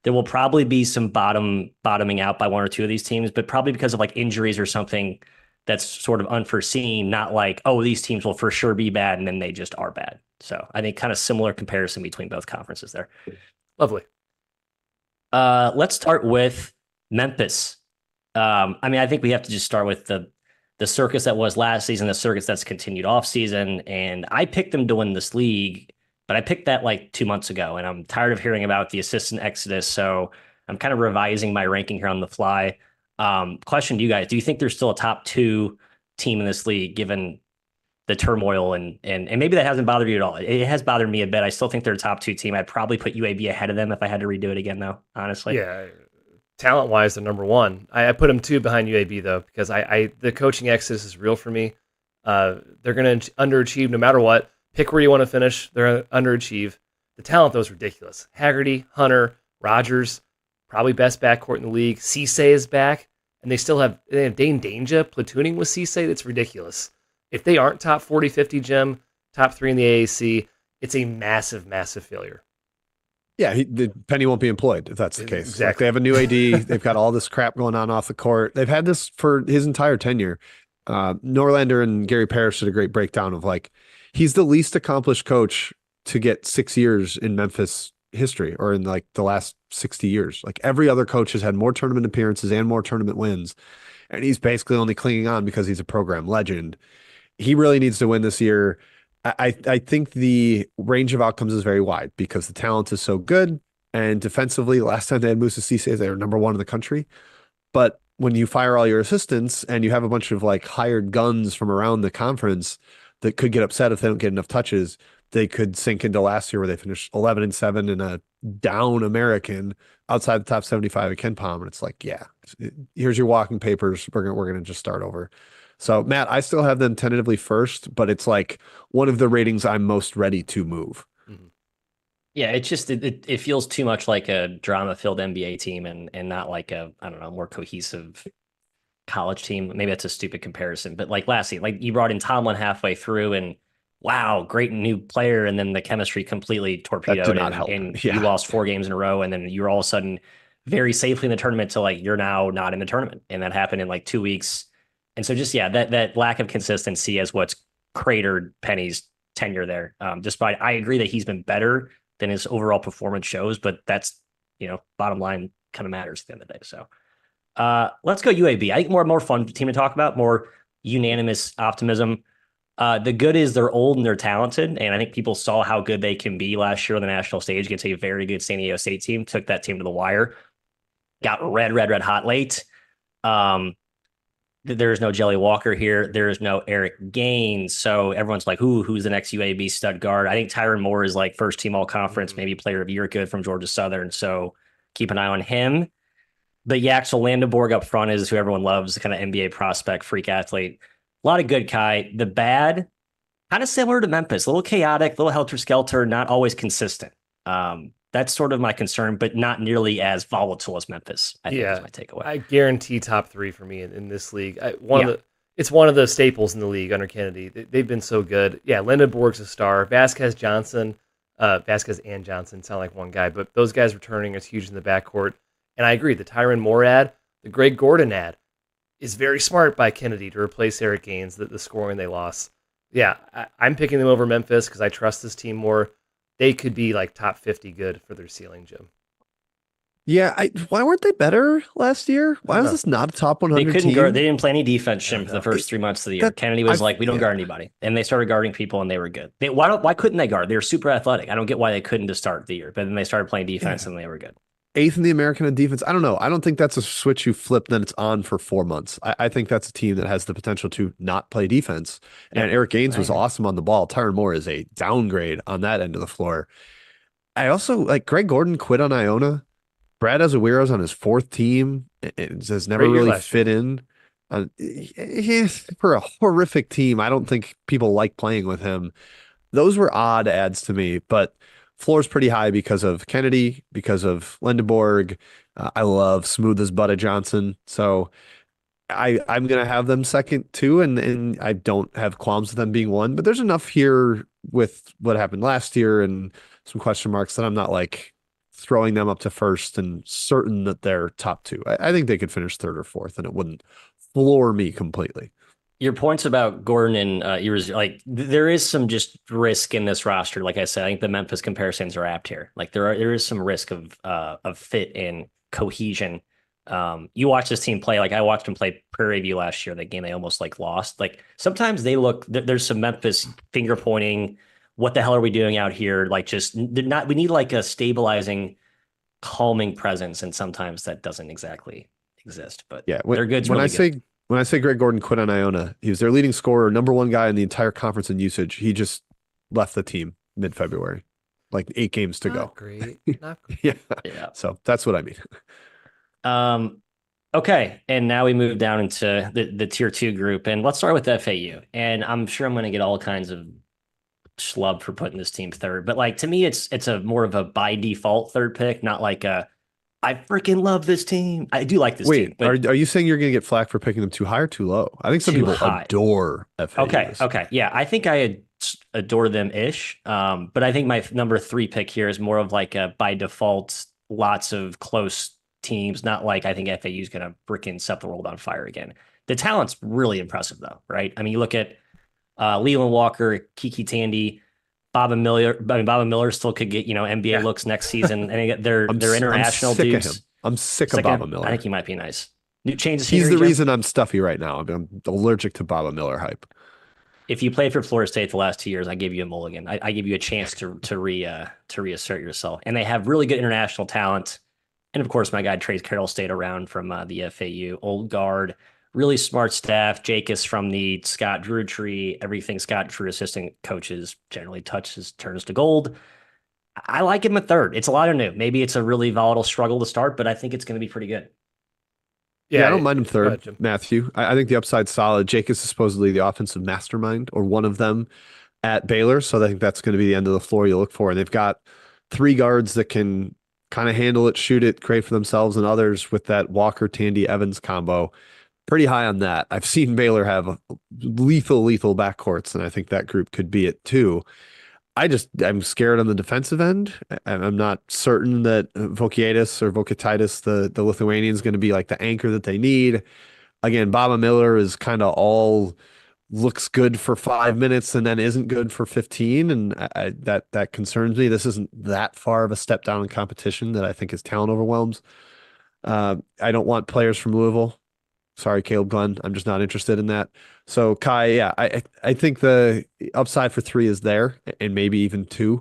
There will probably be some bottoming out by one or two of these teams, but probably because of like injuries or something that's sort of unforeseen, not like, oh, these teams will for sure be bad and then they just are bad. So I think kind of similar comparison between both conferences there. Lovely. Let's start with Memphis. I think we have to just start with the circus that was last season, the circus that's continued off season. And I picked them to win this league, but I picked that like 2 months ago, and I'm tired of hearing about the assistant exodus. So I'm kind of revising my ranking here on the fly. Question to you guys: do you think there's still a top 2 team in this league, given the turmoil and maybe that hasn't bothered you at all? It has bothered me a bit. I still think they're a top 2 team. I'd probably put UAB ahead of them if I had to redo it again, though. Honestly, yeah. Talent wise, they're number 1. I put them 2 behind UAB though, because the coaching exodus is real for me. They're going to underachieve no matter what. Pick where you want to finish. They're underachieve. The talent though is ridiculous. Haggerty, Hunter, Rogers, probably best backcourt in the league. Cisse is back, and they have Dane Danger platooning with Cisse. That's ridiculous. If they aren't top 40, 50, Jim, top 3 in the AAC, it's a massive failure. Yeah, Penny won't be employed if that's the case. Exactly. Like they have a new AD. They've got all this crap going on off the court. They've had this for his entire tenure. Norlander and Gary Parrish did a great breakdown of like, he's the least accomplished coach to get 6 years in Memphis history, or in like the last 60 years. Like every other coach has had more tournament appearances and more tournament wins. And he's basically only clinging on because he's a program legend. He really needs to win this year. I think the range of outcomes is very wide because the talent is so good, and defensively, last time they had Musa Cisse, they were number 1 in the country. But when you fire all your assistants and you have a bunch of like hired guns from around the conference that could get upset if they don't get enough touches, they could sink into last year where they finished 11-7 in a down American outside the top 75 at Ken Palm. And it's like, yeah, here's your walking papers. We're gonna just start over. So Matt, I still have them tentatively first, but it's like one of the ratings I'm most ready to move. Mhm. Yeah, it's just it feels too much like a drama-filled NBA team and not like a, I don't know, more cohesive college team. Maybe that's a stupid comparison, but like last season, like you brought in Tomlin halfway through and wow, great new player, and then the chemistry completely That torpedoed did not help. and you Yeah. lost 4 games in a row, and then you're all of a sudden very safely in the tournament to like you're now not in the tournament. And that happened in like 2 weeks. And so just yeah, that lack of consistency is what's cratered Penny's tenure there. Despite I agree that he's been better than his overall performance shows, but that's bottom line kind of matters at the end of the day. So let's go UAB. I think more fun team to talk about, more unanimous optimism. The good is they're old and they're talented, and I think people saw how good they can be last year on the national stage against a very good San Diego State team. Took that team to the wire, got red hot late. There's no Jelly Walker here. There's no Eric Gaines. So everyone's like, who's the next UAB stud guard? I think Tyron Moore is like first team all conference, maybe player of the year good from Georgia Southern. So keep an eye on him. But Yaxel Landenborg up front is who everyone loves, the kind of NBA prospect, freak athlete. A lot of good Kai. The bad, kind of similar to Memphis, a little chaotic, a little helter-skelter, not always consistent. That's sort of my concern, but not nearly as volatile as Memphis, I think is my takeaway. I guarantee top 3 for me in this league. It's one of the staples in the league under Kennedy. They've been so good. Yeah, Lindenborg's a star. Vasquez and Johnson sound like one guy, but those guys returning is huge in the backcourt. And I agree, the Tyron Moore ad, the Greg Gordon ad, is very smart by Kennedy to replace Eric Gaines, the scoring they lost. Yeah, I'm picking them over Memphis because I trust this team more. They could be like top 50 good for their ceiling, Jim. Yeah, why weren't they better last year? Why was this not a top 100 They couldn't team? guard. They didn't play any defense, Jim, for the first 3 months of the year. Kennedy was like, we don't guard anybody. And they started guarding people, and they were good. Why couldn't they guard? They were super athletic. I don't get why they couldn't to start the year. But then they started playing defense, and they were good. 8th in the American in defense. I don't know. I don't think that's a switch you flip, then it's on for 4 months. I think that's a team that has the potential to not play defense. And Eric Gaines was awesome on the ball. Tyron Moore is a downgrade on that end of the floor. I also like Greg Gordon quit on Iona. Brad Azuero's on his 4th team. It has never really fit in. For a horrific team, I don't think people like playing with him. Those were odd ads to me, but floor's pretty high because of Kennedy, because of Lindenborg. I love smooth as butter Johnson. So I'm going to have them second too. And I don't have qualms with them being 1, but there's enough here with what happened last year and some question marks that I'm not like throwing them up to first and certain that they're top 2. I think they could finish 3rd or 4th and it wouldn't floor me completely. Your points about Gordon and there is some just risk in this roster. Like I said, I think the Memphis comparisons are apt here. Like there is some risk of fit and cohesion. You watch this team play. Like I watched them play Prairie View last year. That game they almost like lost. Like sometimes they look. There's some Memphis finger pointing. What the hell are we doing out here? Like just not. We need like a stabilizing, calming presence, and sometimes that doesn't exactly exist. But yeah, they're good. When I say Greg Gordon quit on Iona, he was their leading scorer, number 1 guy in the entire conference in usage. He just left the team mid-February, like 8 games to go. Great. Not great. Yeah. So that's what I mean. Okay. And now we move down into the tier 2 group, and let's start with FAU. And I'm sure I'm going to get all kinds of schlub for putting this team 3rd, but like to me, it's a more of a by default 3rd pick, not like I freaking love this team. I do like this team. Wait, are you saying you're going to get flack for picking them too high or too low? I think some people adore FAU. Okay. Yeah, I think I adore them-ish. But I think my number 3 pick here is more of like a by default, lots of close teams. Not like I think FAU is going to freaking set the world on fire again. The talent's really impressive, though, right? I mean, you look at Leland Walker, Kiki Tandy, Baba Miller. I mean, Baba Miller still could get NBA looks next season, and they're international dudes. I'm sick of Baba Miller. I think he might be nice. New changes. He's the reason I'm stuffy right now. I'm allergic to Baba Miller hype. If you played for Florida State the last 2 years, I give you a mulligan. I give you a chance to reassert yourself. And they have really good international talent. And of course, my guy Trace Carroll stayed around from the FAU, old guard, really smart staff. Jacobs from the Scott Drew tree. Everything Scott Drew assistant coaches generally touches turns to gold. I like him at third. It's a lot of new. Maybe it's a really volatile struggle to start, but I think it's going to be pretty good. Yeah, I don't mind him Go ahead, third, Jim. Matthew. I think the upside's solid. Jacobs is supposedly the offensive mastermind or one of them at Baylor. So I think that's going to be the end of the floor you look for. And they've got three guards that can kind of handle it, shoot it, create for themselves, and others with that Walker, Tandy, Evans combo. Pretty high on that. I've seen Baylor have lethal backcourts, and I think that group could be it too. I'm scared on the defensive end. I'm not certain that Vokiettis or Vokatitis, the Lithuanian, is going to be like the anchor that they need. Again, Baba Miller is kind of all looks good for 5 minutes and then isn't good for 15, and that concerns me. This isn't that far of a step down in competition that I think his talent overwhelms. I don't want players from Louisville. Sorry, Caleb Glenn. I'm just not interested in that. So Kai, yeah, I think the upside for three is there, and maybe even two.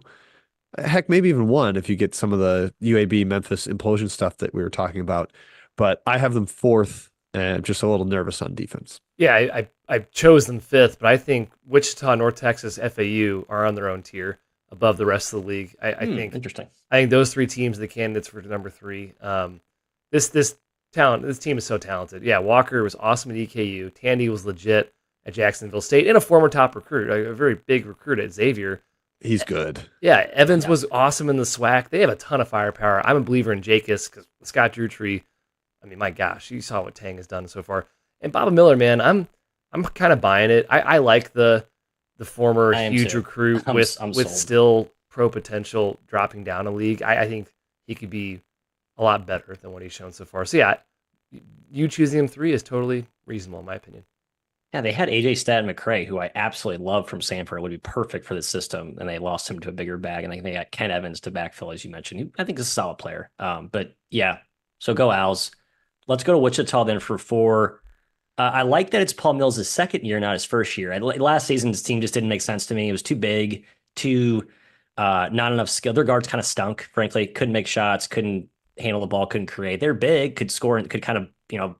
Heck, maybe even one if you get some of the UAB Memphis implosion stuff that we were talking about. But I have them fourth, and just a little nervous on defense. Yeah, I chose them fifth, but I think Wichita, North Texas, FAU are on their own tier above the rest of the league. I think Interesting. I think those three teams are the candidates for number three. This team is so talented. Yeah, Walker was awesome at EKU. Tandy was legit at Jacksonville State and a former top recruit, a very big recruit at Xavier. He's good. Yeah, Evans was awesome in the SWAC. They have a ton of firepower. I'm a believer in Jacobs because Scott Drew tree. I mean, my gosh, you saw what Tang has done so far. And Baba Miller, man, I'm kind of buying it. I like the former huge recruit I'm with sold. still pro potential dropping down a league. I think he could be a lot better than what he's shown so far. So yeah, you choosing him three is totally reasonable in my opinion. Yeah, they had AJ Stat McCray, who I absolutely love from Sanford, would be perfect for the system, and they lost him to a bigger bag. And they got Ken Evans to backfill, as you mentioned. I think is a solid player. But yeah, so go Owls. Let's go to Wichita then for four. I like that it's Paul Mills' second year, not his first year. Last season's team just didn't make sense to me. It was too big, too not enough skill. Their guards kind of stunk, frankly. Couldn't make shots, couldn't handle the ball, couldn't create. They're big, could score, and could kind of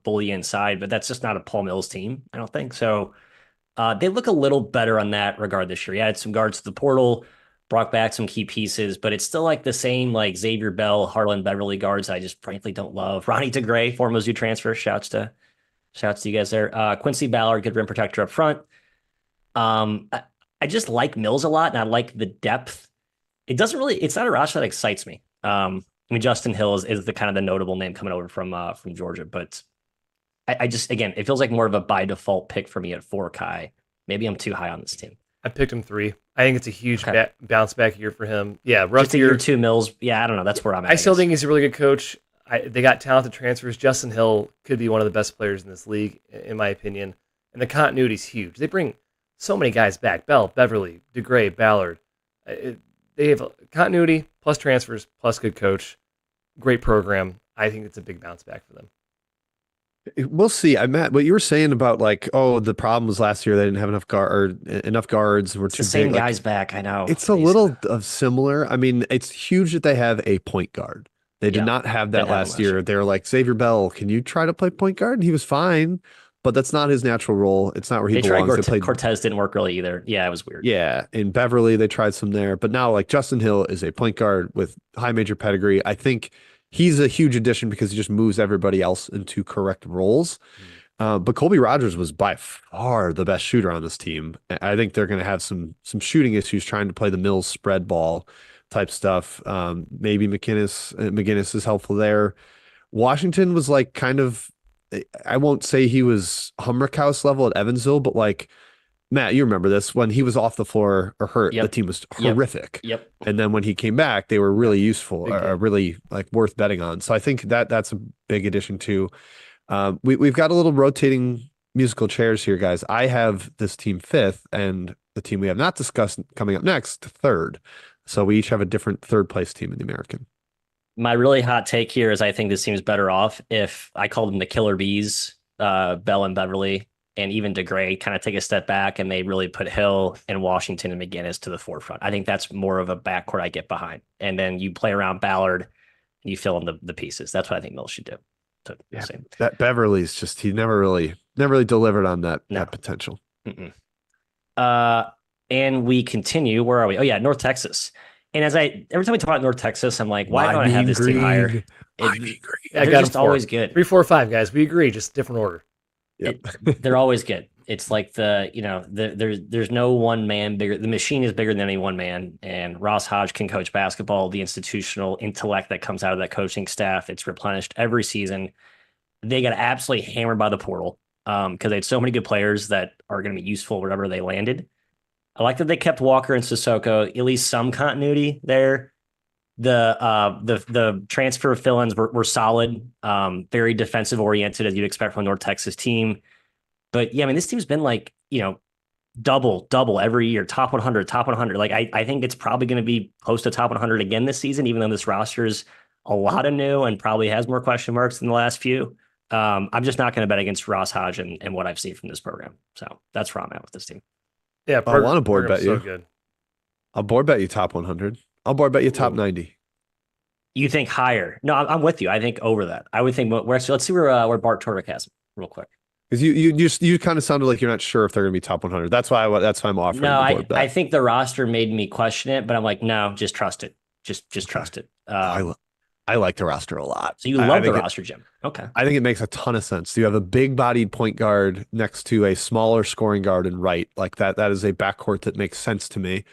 bully inside, but that's just not a Paul Mills team, I don't think. So they look a little better on that regard this year. He added some guards to the portal, brought back some key pieces, but it's still like the same like Xavier Bell, Harlan Beverly guards I just frankly don't love. Ronnie DeGray, former Mizzou transfer, shouts to you guys there. Quincy Ballard, good rim protector up front. I just like Mills a lot, and I like the depth. It's not a roster that excites me. I mean, Justin Hill is the kind of the notable name coming over from Georgia, but I just, again, it feels like more of a by default pick for me at 4, Kai. Maybe I'm too high on this team. I picked him 3. I think it's a huge bounce back year for him. Yeah, rough just a year or two. Mills. Yeah, I don't know. That's where I'm at. I still think he's a really good coach. They got talented transfers. Justin Hill could be one of the best players in this league, in my opinion. And the continuity is huge. They bring so many guys back. Bell, Beverly, DeGray, Ballard. They have continuity plus transfers plus good coach. Great program. I think it's a big bounce back for them. We'll see. Matt, what you were saying about like, oh, the problem was last year they didn't have enough guards. Were it's too the same big. guys back. I know. It's a little of similar. I mean, it's huge that they have a point guard. They did not have that last year. They were like, Xavier Bell, can you try to play point guard? And he was fine, but that's not his natural role. It's not where he belongs. Cortez didn't work really either. Yeah, it was weird. Yeah, in Beverly they tried some there, but now like Justin Hill is a point guard with high major pedigree. I think he's a huge addition because he just moves everybody else into correct roles. But Colby Rogers was by far the best shooter on this team. I think they're going to have some shooting issues trying to play the Mills spread ball type stuff. Maybe McGinnis is helpful there. Washington was like kind of, I won't say he was Hummerkaus level at Evansville, but like, Matt, you remember this, when he was off the floor or hurt, the team was horrific. Yep. And then when he came back, they were really useful, really like worth betting on. So I think that's a big addition too. We've got a little rotating musical chairs here, guys. I have this team 5th, and the team we have not discussed coming up next 3rd. So we each have a different 3rd place team in the American. My really hot take here is I think this team is better off if I called them the Killer Bees, Bell and Beverly, and even DeGray kind of take a step back, and they really put Hill and Washington and McGinnis to the forefront. I think that's more of a backcourt I get behind. And then you play around Ballard you fill in the pieces. That's what I think Mills should do. So we'll see. That Beverly's just he never really delivered on that potential. Mm-mm. And we continue. Where are we? Oh yeah, North Texas. And every time we talk about North Texas, I'm like, why don't I have this team higher? They're just always good. 3, 4, 5 guys. We agree, just different order. Yep. They're always good. It's like there's no one man bigger. The machine is bigger than any one man. And Ross Hodge can coach basketball. The institutional intellect that comes out of that coaching staff, it's replenished every season. They got absolutely hammered by the portal because they had so many good players that are going to be useful wherever they landed. I like that they kept Walker and Sissoko, at least some continuity there. The transfer fill-ins were solid, very defensive oriented as you'd expect from a North Texas team. But yeah, I mean, this team's been like, double every year, top 100, top 100. Like I think it's probably going to be close to top 100 again this season, even though this roster is a lot of new and probably has more question marks than the last few. I'm just not going to bet against Ross Hodge and what I've seen from this program. So that's where I'm at with this team. Yeah, I want to board bet you. So good. I'll board bet you top 100. I'll board bet you top 90. You think higher? No, I'm with you. I think over that. I would think let's see where Bart Torvik has him real quick. Because you kind of sounded like you're not sure if they're going to be top 100. That's why I'm offering. No, I think the roster made me question it, but I'm like, no, just trust it. Just trust it. I like the roster a lot. So you love the roster, Jim. Okay. I think it makes a ton of sense. You have a big-bodied point guard next to a smaller scoring guard in right. Like that is a backcourt that makes sense to me.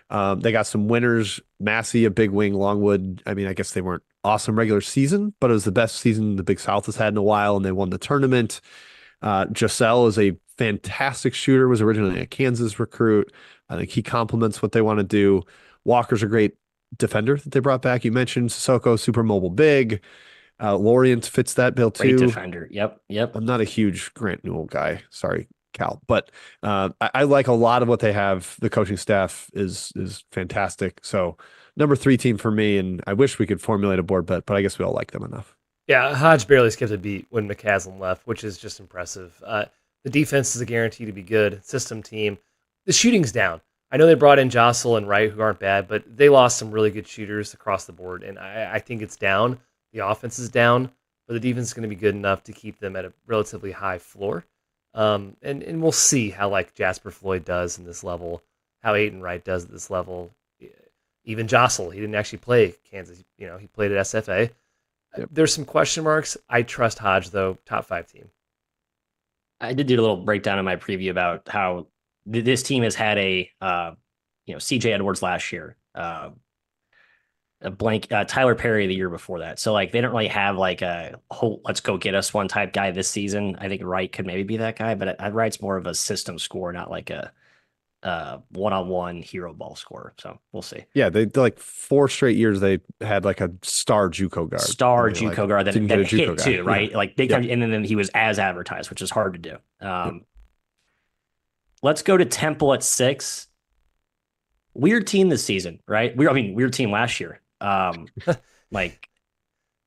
They got some winners. Massey, a big wing. Longwood, I mean, I guess they weren't awesome regular season, but it was the best season the Big South has had in a while, and they won the tournament. Giselle is a fantastic shooter, was originally a Kansas recruit. I think he complements what they want to do. Walker's a great defender that they brought back. You mentioned Sissoko, super mobile big. Lorient fits that bill too. Great defender. Yep. I'm not a huge Grant Newell guy. Sorry, Cal. But I like a lot of what they have. The coaching staff is fantastic. So number 3 team for me, and I wish we could formulate a board bet, but I guess we all like them enough. Yeah, Hodge barely skipped a beat when McCaslin left, which is just impressive. The defense is a guarantee to be good. System team. The shooting's down. I know they brought in Jocelyn and Wright, who aren't bad, but they lost some really good shooters across the board, and I think it's down. The offense is down, but the defense is going to be good enough to keep them at a relatively high floor. And we'll see how like Jasper Floyd does in this level, how Aiton Wright does at this level. Even Jocelyn, he didn't actually play Kansas. He played at SFA. Yep. There's some question marks. I trust Hodge, though, top 5 team. I did do a little breakdown in my preview about how this team has had a, CJ Edwards last year, a blank Tyler Perry the year before that. So like they don't really have like a whole let's go get us one type guy this season. I think Wright could maybe be that guy, but Wright's more of a system scorer, not like a one-on-one hero ball scorer. So we'll see. Yeah, they like 4 straight years they had like a star JUCO guard. Guard that hit too, right? Yeah. Like big time, and then he was as advertised, which is hard to do. Let's go to Temple at 6. Weird team this season, right? Weird team last year. Like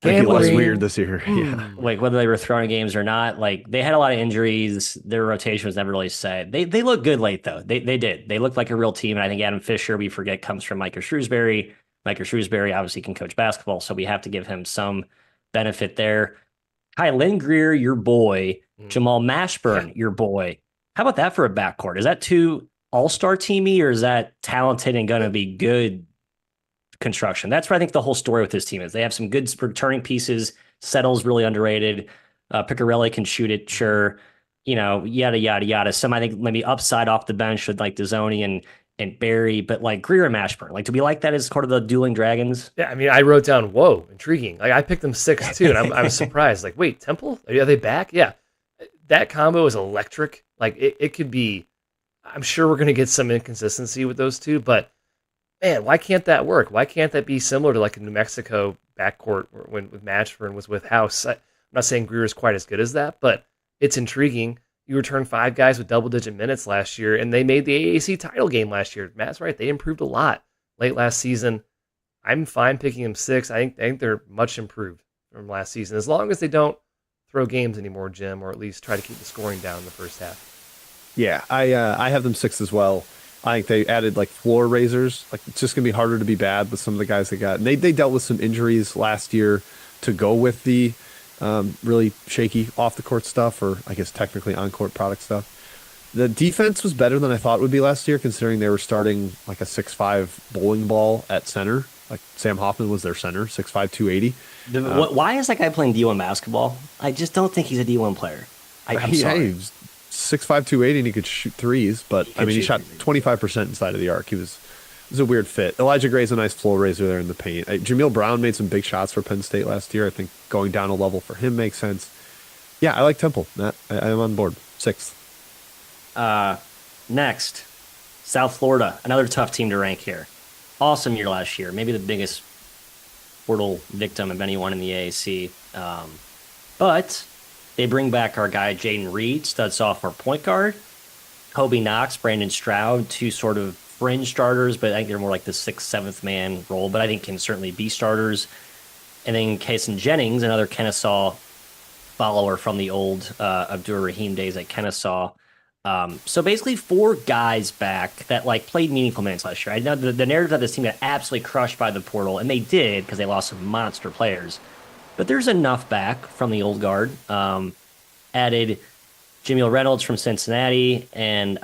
it was weird this year. Yeah. Like whether they were throwing games or not, like they had a lot of injuries. Their rotation was never really set. They looked good late though. They did. They looked like a real team. And I think Adam Fisher, we forget, comes from Micah Shrewsbury. Micah Shrewsbury obviously can coach basketball, so we have to give him some benefit there. Kylan Greer, your boy. Jamal Mashburn, your boy. How about that for a backcourt? Is that too all-star teamy, or is that talented and going to be good construction? That's what I think the whole story with this team is. They have some good returning pieces. Settle's really underrated. Piccarelli can shoot it, sure. Yada, yada, yada. Some, I think, maybe upside off the bench with like Dezzoni and Barry, but like Greer and Mashburn. Like, do we like that as part of the Dueling Dragons? Yeah, I mean, I wrote down, whoa, intriguing. Like, I picked them 6 too, and I was surprised. Like, wait, Temple? Are they back? Yeah. That combo is electric. Like, it could be, I'm sure we're going to get some inconsistency with those two, but man, why can't that work? Why can't that be similar to like a New Mexico backcourt when with Mashburn was with House? I'm not saying Greer is quite as good as that, but it's intriguing. You returned 5 guys with double-digit minutes last year, and they made the AAC title game last year. Matt's right. They improved a lot late last season. I'm fine picking them 6. I think they're much improved from last season, as long as they don't throw games anymore, Jim, or at least try to keep the scoring down in the first half. Yeah, I have them 6 as well. I think they added like floor raisers. Like it's just gonna be harder to be bad with some of the guys they got. And they dealt with some injuries last year to go with the really shaky off the court stuff, or I guess technically on court product stuff. The defense was better than I thought it would be last year, considering they were starting like a 6'5" bowling ball at center. Like Sam Hoffman was their center, 6'5", 280. Why is that guy playing D1 basketball? I just don't think he's a D1 player. I'm sorry. He was 6'5", 280, and he could shoot threes, but I mean, he shot 25% inside of the arc. It was a weird fit. Elijah Gray's a nice floor raiser there in the paint. Jameel Brown made some big shots for Penn State last year. I think going down a level for him makes sense. Yeah, I like Temple, Matt. I'm on board. 6th. Next, South Florida, another tough team to rank here. Awesome year last year, maybe the biggest portal victim of anyone in the AAC. But they bring back our guy Jaden Reed, stud sophomore point guard, Kobe Knox, Brandon Stroud, two sort of fringe starters, but I think they're more like the 6th, 7th man role, but I think can certainly be starters. And then Kason Jennings, another Kennesaw follower from the old Abdur Rahim days at Kennesaw. So basically 4 guys back that like played meaningful minutes last year. I know the narrative that this team got absolutely crushed by the portal, and they did because they lost some monster players. But there's enough back from the old guard. Added Jameel Reynolds from Cincinnati, and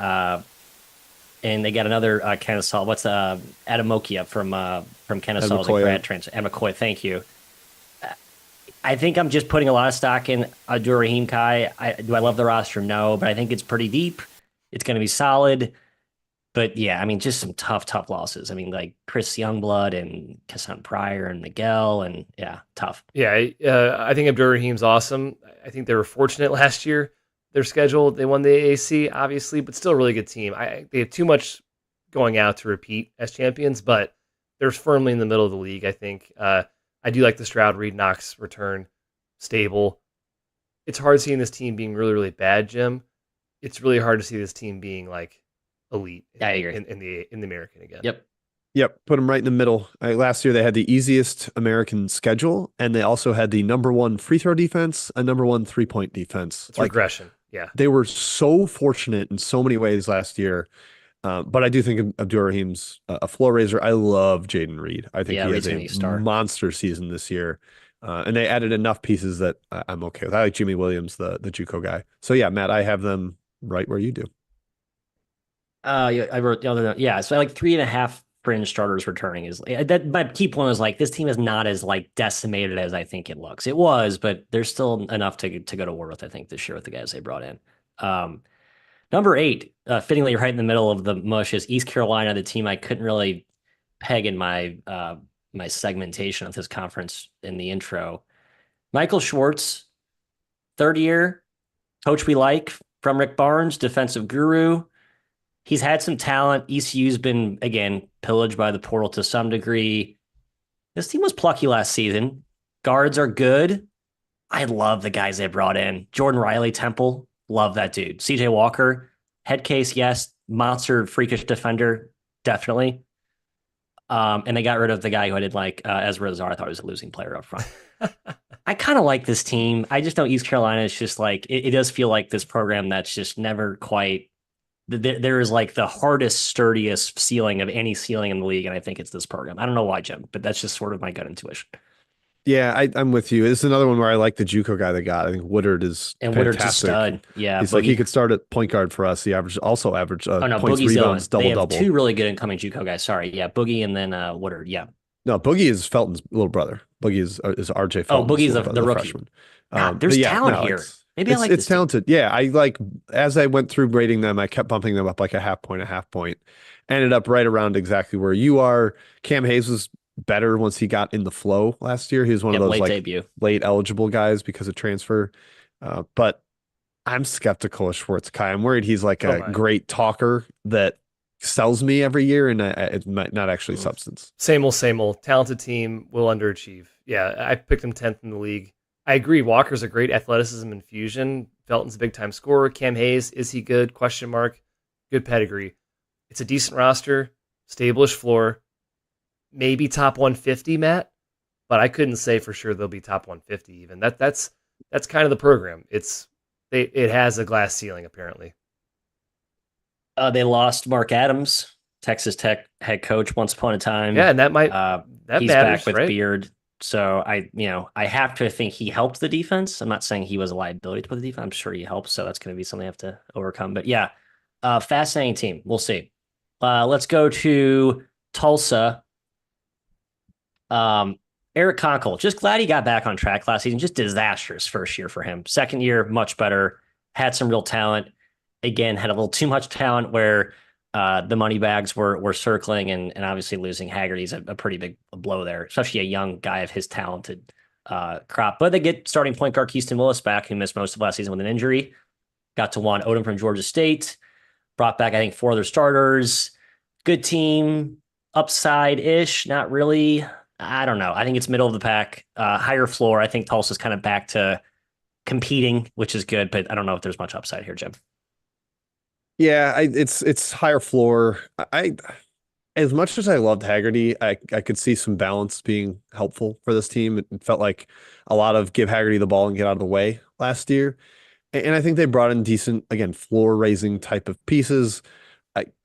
they got another Kennesaw. What's Adam Mokia from Kennesaw, the grad transfer. Adam McCoy, thank you. I think I'm just putting a lot of stock in Abdur Rahim Kai. Do I love the roster? No, but I think it's pretty deep. It's going to be solid. But yeah, I mean, just some tough losses. I mean, like Chris Youngblood and Kassan Pryor and Miguel, and yeah, tough. Yeah, I think Abdur Rahim's awesome. I think they were fortunate last year. Their schedule, they won the AAC, obviously, but still a really good team. They have too much going out to repeat as champions, but they're firmly in the middle of the league, I think. I do like the Stroud Reed Knox return, stable. It's hard seeing this team being really, really bad, Jim. It's really hard to see this team being like elite. I agree. In the American again. Yep. Put them right in the middle. Last year they had the easiest American schedule, and they also had the #1 free throw defense and #1 3-point defense. It's regression. Yeah. They were so fortunate in so many ways last year. But I do think Abdur Rahim's a floor raiser. I love Jaden Reed. I think he has a monster season this year. And they added enough pieces that I'm okay with. I like Jimmy Williams, the JUCO guy. So yeah, Matt, I have them right where you do. Yeah, I wrote the other. Yeah, so I like 3.5 fringe starters returning is that. My key point was like this team is not as like decimated as I think it looks. It was, but there's still enough to go to war with. I think this year with the guys they brought in. Number 8, fittingly right in the middle of the mush, is East Carolina, the team I couldn't really peg in my my segmentation of this conference in the intro. Michael Schwartz, 3rd year, coach we like from Rick Barnes, defensive guru. He's had some talent. ECU's been, again, pillaged by the portal to some degree. This team was plucky last season. Guards are good. I love the guys they brought in. Jordan Riley, Temple. Love that dude. CJ Walker, head case, yes. Monster, freakish defender, definitely. And they got rid of the guy who I did like Ezra Azar. I thought he was a losing player up front. I kind of like this team. I just know East Carolina is just like, it does feel like this program that's just never quite, there is like the hardest, sturdiest ceiling of any ceiling in the league. And I think it's this program. I don't know why, Jim, but that's just sort of my gut intuition. Yeah, I'm with you. It's another one where I like the JUCO guy they got. I think Woodard is Woodard's a stud. Yeah, he's Boogie. Like he could start at point guard for us. He averaged points, Boogie's rebounds, double. They have 2 really good incoming JUCO guys. Sorry, yeah, Boogie and then Woodard. Yeah, no, Boogie is Felton's little brother. Boogie is RJ Felton. Oh, Boogie's the rookie. Freshman. There's talent here. Maybe I like it's talented. Yeah, I like as I went through rating them, I kept bumping them up like a half point. Ended up right around exactly where you are. Cam Hayes was better once he got in the flow last year. He was one of those late eligible guys because of transfer. But I'm skeptical of Schwartz Kai. I'm worried he's like a great talker that sells me every year, and it might not actually substance. Same old. Talented team will underachieve. Yeah, I picked him 10th in the league. I agree. Walker's a great athleticism infusion. Felton's a big time scorer. Cam Hayes, is he good? Question mark. Good pedigree. It's a decent roster, stable-ish floor. Maybe top 150, Matt, but I couldn't say for sure they'll be top 150 even. That's kind of the program. It has a glass ceiling apparently. They lost Mark Adams, Texas Tech head coach once upon a time. Yeah, and that He's back matters, with right? Beard. So I have to think he helped the defense. I'm not saying he was a liability to the defense. I'm sure he helped. So that's going to be something I have to overcome. But yeah, fascinating team. We'll see. Let's go to Tulsa. Um, Eric Conkle, just glad he got back on track last season. Just disastrous first year for him. Second year, much better. Had some real talent. Again, had a little too much talent where the money bags were circling, and obviously losing Haggerty's a pretty big blow there, especially a young guy of his talented crop. But they get starting point guard Keaston Willis back, who missed most of last season with an injury. Got to Juan Odom from Georgia State. Brought back, I think, 4 other starters. Good team, upside ish, not really. I don't know. I think it's middle of the pack, higher floor. I think Tulsa's kind of back to competing, which is good, but I don't know if there's much upside here, Jim. Yeah, it's higher floor. I as much as I loved Haggerty, I could see some balance being helpful for this team. It felt like a lot of give Haggerty the ball and get out of the way last year. And I think they brought in decent, again, floor raising type of pieces.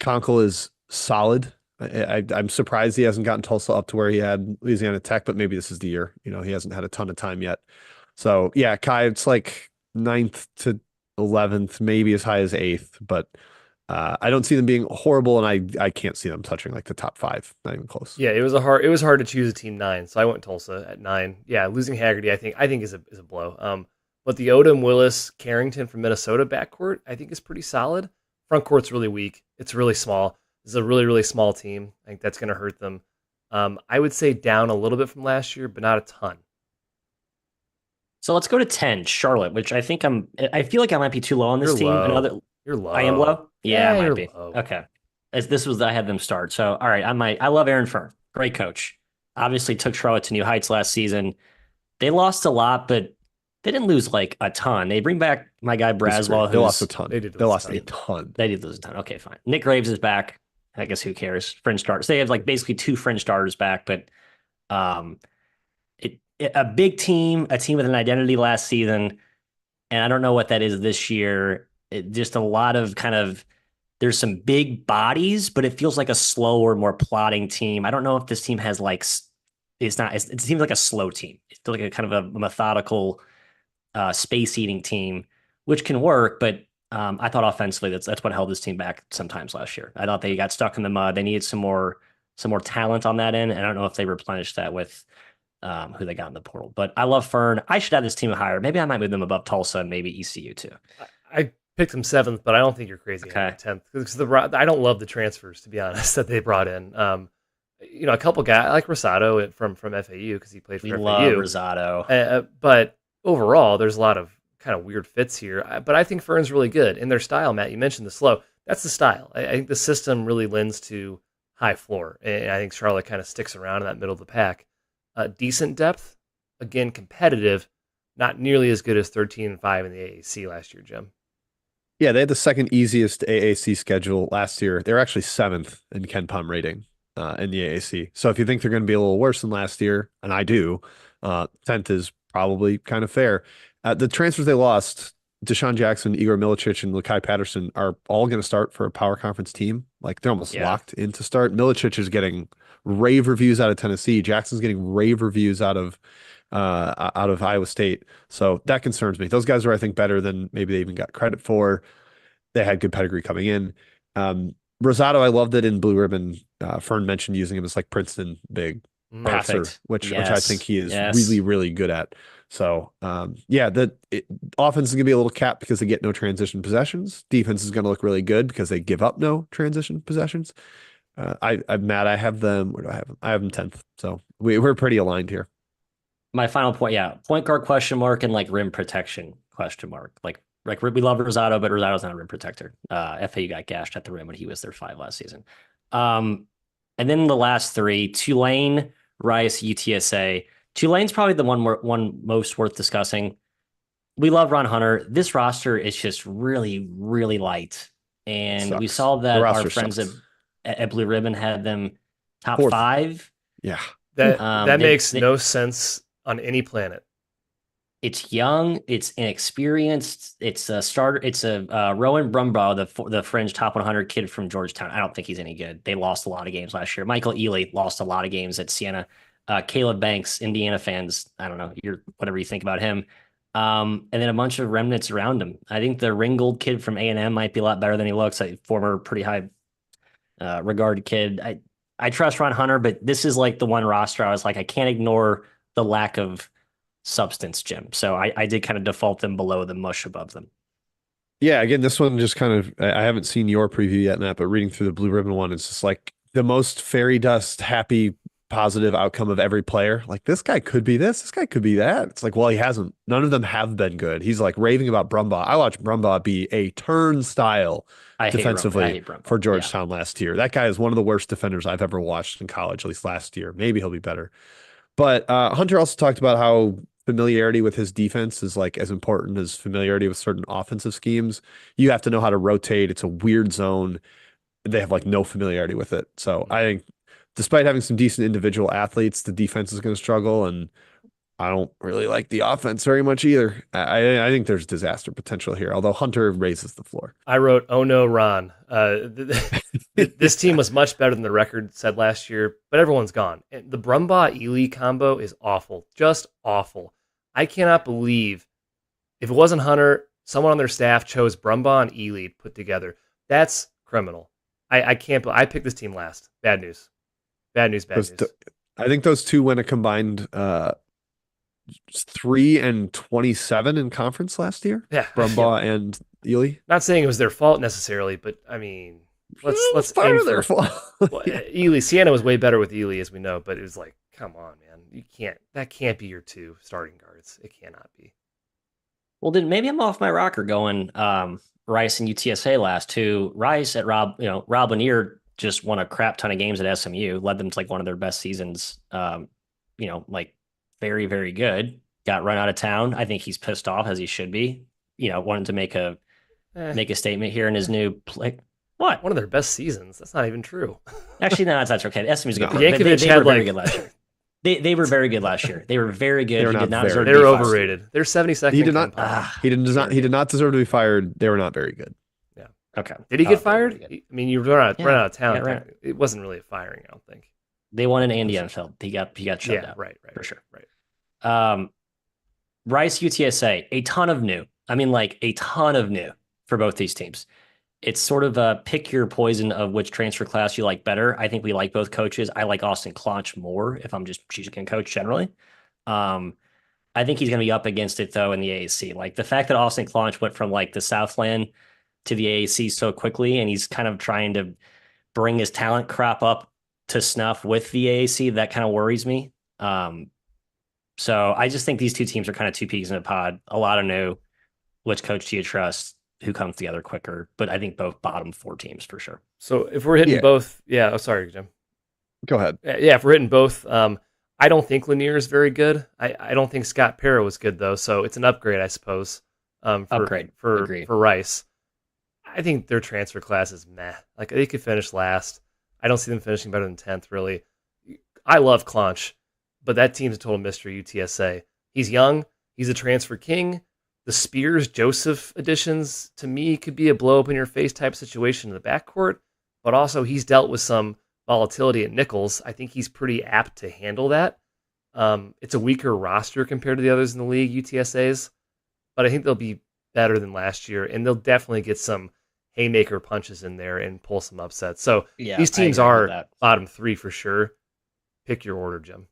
Conkle is solid. I'm surprised he hasn't gotten Tulsa up to where he had Louisiana Tech, but maybe this is the year. He hasn't had a ton of time yet. So yeah, Kai, it's like ninth to 11th, maybe as high as eighth, but I don't see them being horrible, and I can't see them touching like the top 5, not even close. Yeah, it was hard to choose a team 9, so I went Tulsa at 9. Yeah, losing Haggerty, I think is a blow. But the Odom, Willis, Carrington from Minnesota backcourt, I think is pretty solid. Front court's really weak. It's really small. This is a really, really small team. I think that's going to hurt them. I would say down a little bit from last year, but not a ton. So let's go to 10, Charlotte, which I feel like I might be too low on this You're team. low. You're low. I am low? Yeah, I might you're be. low. Okay. I had them start. So, all right, I love Aaron Fern. Great coach. Obviously took Charlotte to new heights last season. They lost a lot, but they didn't lose like a ton. They bring back my guy Braswell. They lost a ton. They lost a ton. They did lose a ton. Okay, fine. Nick Graves is back. I guess who cares? Fringe starters. They have like basically 2 fringe starters back, but um, a big team, a team with an identity last season, and I don't know what that is this year. Just a lot of there's some big bodies, but it feels like a slower, more plodding team. I don't know if this team has it seems like a slow team. It's like a kind of a methodical, space eating team, which can work, but I thought offensively that's what held this team back sometimes last year. I thought they got stuck in the mud. They needed some more talent on that end, and I don't know if they replenished that with who they got in the portal. But I love Fern. I should have this team higher. Maybe I might move them above Tulsa and maybe ECU too. I picked them 7th, but I don't think you're crazy. Okay. 10th, because I don't love the transfers, to be honest, that they brought in. A couple guys I like Rosado from FAU because he played for FAU. We love Rosado. But overall, there's a lot of kind of weird fits here. But I think Fern's really good in their style. Matt, you mentioned the slow. That's the style. I think the system really lends to high floor, and I think Charlotte kind of sticks around in that middle of the pack. Decent depth, again competitive, not nearly as good as 13-5 in the AAC last year, Jim. Yeah, they had the second easiest AAC schedule last year. They're actually 7th in KenPom rating in the AAC. So if you think they're going to be a little worse than last year, and I do, 10th is probably kind of fair. The transfers they lost, Deshaun Jackson, Igor Milicic, and Lakai Patterson are all going to start for a power conference team. Like they're almost locked in to start. Milicic is getting rave reviews out of Tennessee. Jackson's getting rave reviews out of Iowa State. So that concerns me. Those guys are, I think, better than maybe they even got credit for. They had good pedigree coming in. Rosado, I loved it in Blue Ribbon. Fern mentioned using him as like Princeton big passer, which I think he is really, really good at. So the offense is going to be a little capped because they get no transition possessions. Defense is going to look really good because they give up no transition possessions. I'm mad. I have them. Where do I have them? I have them 10th. So we're pretty aligned here. My final point, point guard question mark and like rim protection question mark. Like we love Rosado, but Rosado's not a rim protector. FAU got gashed at the rim when he was their 5 last season. And then the last 3, Tulane, Rice, UTSA. Tulane's probably the one most worth discussing. We love Ron Hunter. This roster is just really, really light. And we saw that our friends at Blue Ribbon had them top 4th. 5. Yeah. That makes no sense on any planet. It's young, it's inexperienced. It's a starter. It's a Rowan Brumbaugh, the fringe top 100 kid from Georgetown. I don't think he's any good. They lost a lot of games last year. Michael Ealy lost a lot of games at Siena. Caleb Banks, Indiana fans. I don't know. You're whatever you think about him. And then a bunch of remnants around him. I think the Ringgold kid from A&M might be a lot better than he looks. A former pretty high regarded kid. I trust Ron Hunter, but this is like the one roster I was like, I can't ignore the lack of substance, Jim. So I did kind of default them below the mush above them. Yeah, again, this one just kind of, I haven't seen your preview yet, Matt, but reading through the blue ribbon one, it's just like the most fairy dust, happy, positive outcome of every player. Like this guy could be this guy could be that. It's like, well, he hasn't. None of them have been good. He's like raving about Brumbaugh. I watched Brumbaugh be a turnstile defensively for Georgetown last year. That guy is one of the worst defenders I've ever watched in college, at least last year. Maybe he'll be better. But Hunter also talked about how familiarity with his defense is like as important as familiarity with certain offensive schemes. You have to know how to rotate. It's a weird zone. They have like no familiarity with it. So I think despite having some decent individual athletes, the defense is going to struggle. And I don't really like the offense very much either. I think there's disaster potential here, although Hunter raises the floor. I wrote, oh no, Ron. This team was much better than the record said last year, but everyone's gone. And the Brumbaugh-Ely combo is awful, just awful. I cannot believe if it wasn't Hunter, someone on their staff chose Brumbaugh and Ely put together. That's criminal. I can't. I picked this team last. Bad news. Bad news. Bad news. I think those two went a combined 3-27 in conference last year. Yeah, Brumbaugh and Ely. Not saying it was their fault necessarily, but I mean, let's part aim of their fault. Well, Ely, Siena was way better with Ely, as we know, but it was like, come on, man, you can't. That can't be your two starting guards. It cannot be. Well, then maybe I'm off my rocker going Rice and UTSA last two. Rice at Rob Lanier just won a crap ton of games at SMU, led them to like one of their best seasons. Like very, very good. Got run out of town. I think he's pissed off, as he should be. Wanted to make a statement here in his new play. What? One of their best seasons. That's not even true. Actually, no, that's okay. SMU's good. Yankovic they were very good last year. They were very good last year. They were very good. He did not deserve to be fired. They were overrated. They're 72nd. He did not. He did not deserve to be fired. They were not very good. Yeah. Okay. Did he get fired? I mean, you run out of town. Yeah, right. It wasn't really a firing, I don't think. They won an Andy Enfield. He got shut down. Right. For sure. Right. Rice, UTSA, a ton of new. I mean, like a ton of new for both these teams. It's sort of a pick your poison of which transfer class you like better. I think we like both coaches. I like Austin Clonch more if I'm just choosing a coach generally. I think he's going to be up against it, though, in the AAC. Like the fact that Austin Clonch went from like the Southland to the AAC so quickly, and he's kind of trying to bring his talent crop up to snuff with the AAC, that kind of worries me. So I just think these two teams are kind of two peas in a pod. A lot of new. Which coach do you trust? Who comes together quicker? But I think both bottom four teams for sure. So if we're hitting both, yeah. Oh, sorry, Jim. Go ahead. Yeah, if we're hitting both, I don't think Lanier is very good. I don't think Scott Parra was good though, so it's an upgrade, I suppose. Upgrade for Rice. I think their transfer class is meh. Like they could finish last. I don't see them finishing better than 10th. Really, I love Clonch, but that team's a total mystery. UTSA. He's young. He's a transfer king. The Spears Joseph additions to me could be a blow up in your face type situation in the backcourt, but also he's dealt with some volatility at Nichols. I think he's pretty apt to handle that. It's a weaker roster compared to the others in the league, UTSA's, but I think they'll be better than last year, and they'll definitely get some haymaker punches in there and pull some upsets. So these teams are bottom three for sure. Pick your order, Jim.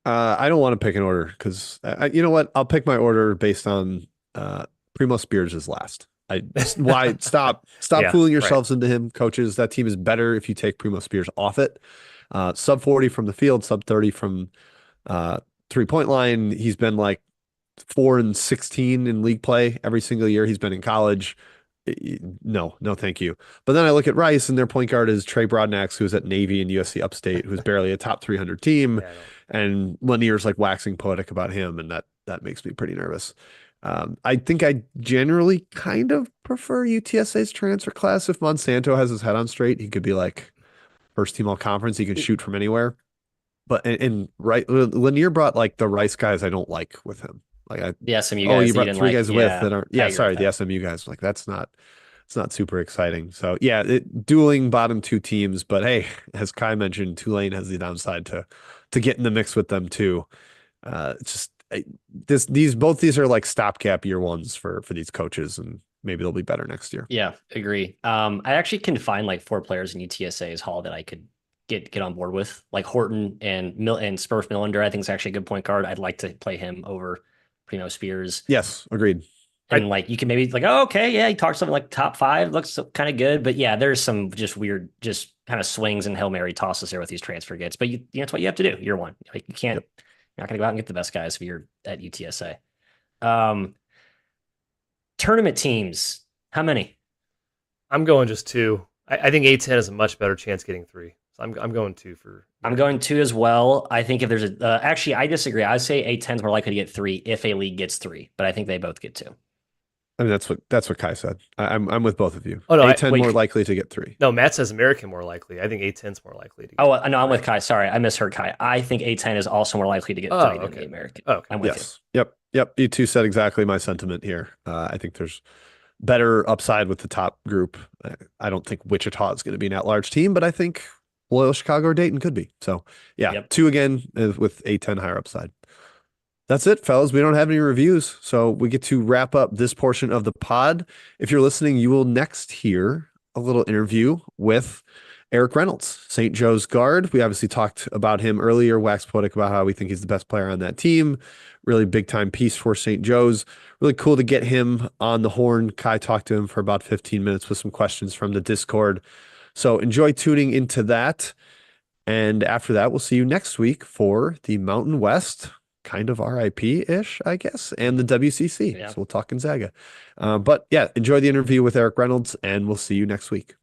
I don't want to pick an order because you know what? I'll pick my order based on Primo Spears is last. Stop fooling yourselves into him, coaches. That team is better if you take Primo Spears off it. Sub 40 from the field, sub 30 from 3-point line. He's been like 4-16 in league play every single year he's been in college. No, thank you. But then I look at Rice, and their point guard is Trey Broadnax, who's at Navy and USC Upstate, who's barely a top 300 team. And Lanier's like waxing poetic about him, and that makes me pretty nervous. I think I generally kind of prefer UTSA's transfer class. If Monsanto has his head on straight, he could be like first team all conference. He could shoot from anywhere. But and Lanier brought like the Rice guys I don't like with him. Like The SMU oh, guys you that you brought didn't three like. guys with Yeah, that aren't. I Yeah, agree sorry, with the that. SMU guys. Like it's not super exciting. So yeah, dueling bottom two teams. But hey, as Kai mentioned, Tulane has the downside to get in the mix with them too. It's just both these are like stopgap year ones for these coaches, and maybe they'll be better next year. Yeah, agree. I actually can find like 4 players in UTSA's Hall that I could get on board with, like Horton and Spurf Millender. I think is actually a good point guard. I'd like to play him over Primo Spears. Yes, agreed. And like you can maybe like, oh, okay, yeah, he talks something like top 5, looks kind of good, but yeah, there's some just weird, just kind of swings and Hail Mary tosses there with these transfer gets. But that's what you have to do year one. Like you can't, Yep. you're not going to go out and get the best guys if you're at UTSA. Tournament teams, how many? I'm going just 2. I think A10 has a much better chance getting 3. So I'm going 2 for. I'm going 2 as well. I think if there's actually, I disagree. I say A10 is more likely to get 3 if a league gets 3, but I think they both get 2. I mean, that's what Kai said. I'm with both of you. Oh no, A10 more likely to get 3. No, Matt says American more likely. I think A10's more likely to get. Oh no, I'm with Kai. Sorry, I misheard Kai. I think A10 is also more likely to get 3 than the American. Oh, okay. I'm with Yes. Yep. You two said exactly my sentiment here. I think there's better upside with the top group. I don't think Wichita is going to be an at-large team, but I think Loyola Chicago or Dayton could be. So yeah, 2 again with A10 higher upside. That's it, fellas. We don't have any reviews, so we get to wrap up this portion of the pod. If you're listening, you will next hear a little interview with Eric Reynolds, St. Joe's guard. We obviously talked about him earlier, waxed poetic about how we think he's the best player on that team. Really big time piece for St. Joe's. Really cool to get him on the horn. Kai talked to him for about 15 minutes with some questions from the Discord. So enjoy tuning into that. And after that, we'll see you next week for the Mountain West, kind of RIP-ish, I guess, and the WCC. Yeah. So we'll talk Gonzaga. But yeah, enjoy the interview with Eric Reynolds, and we'll see you next week.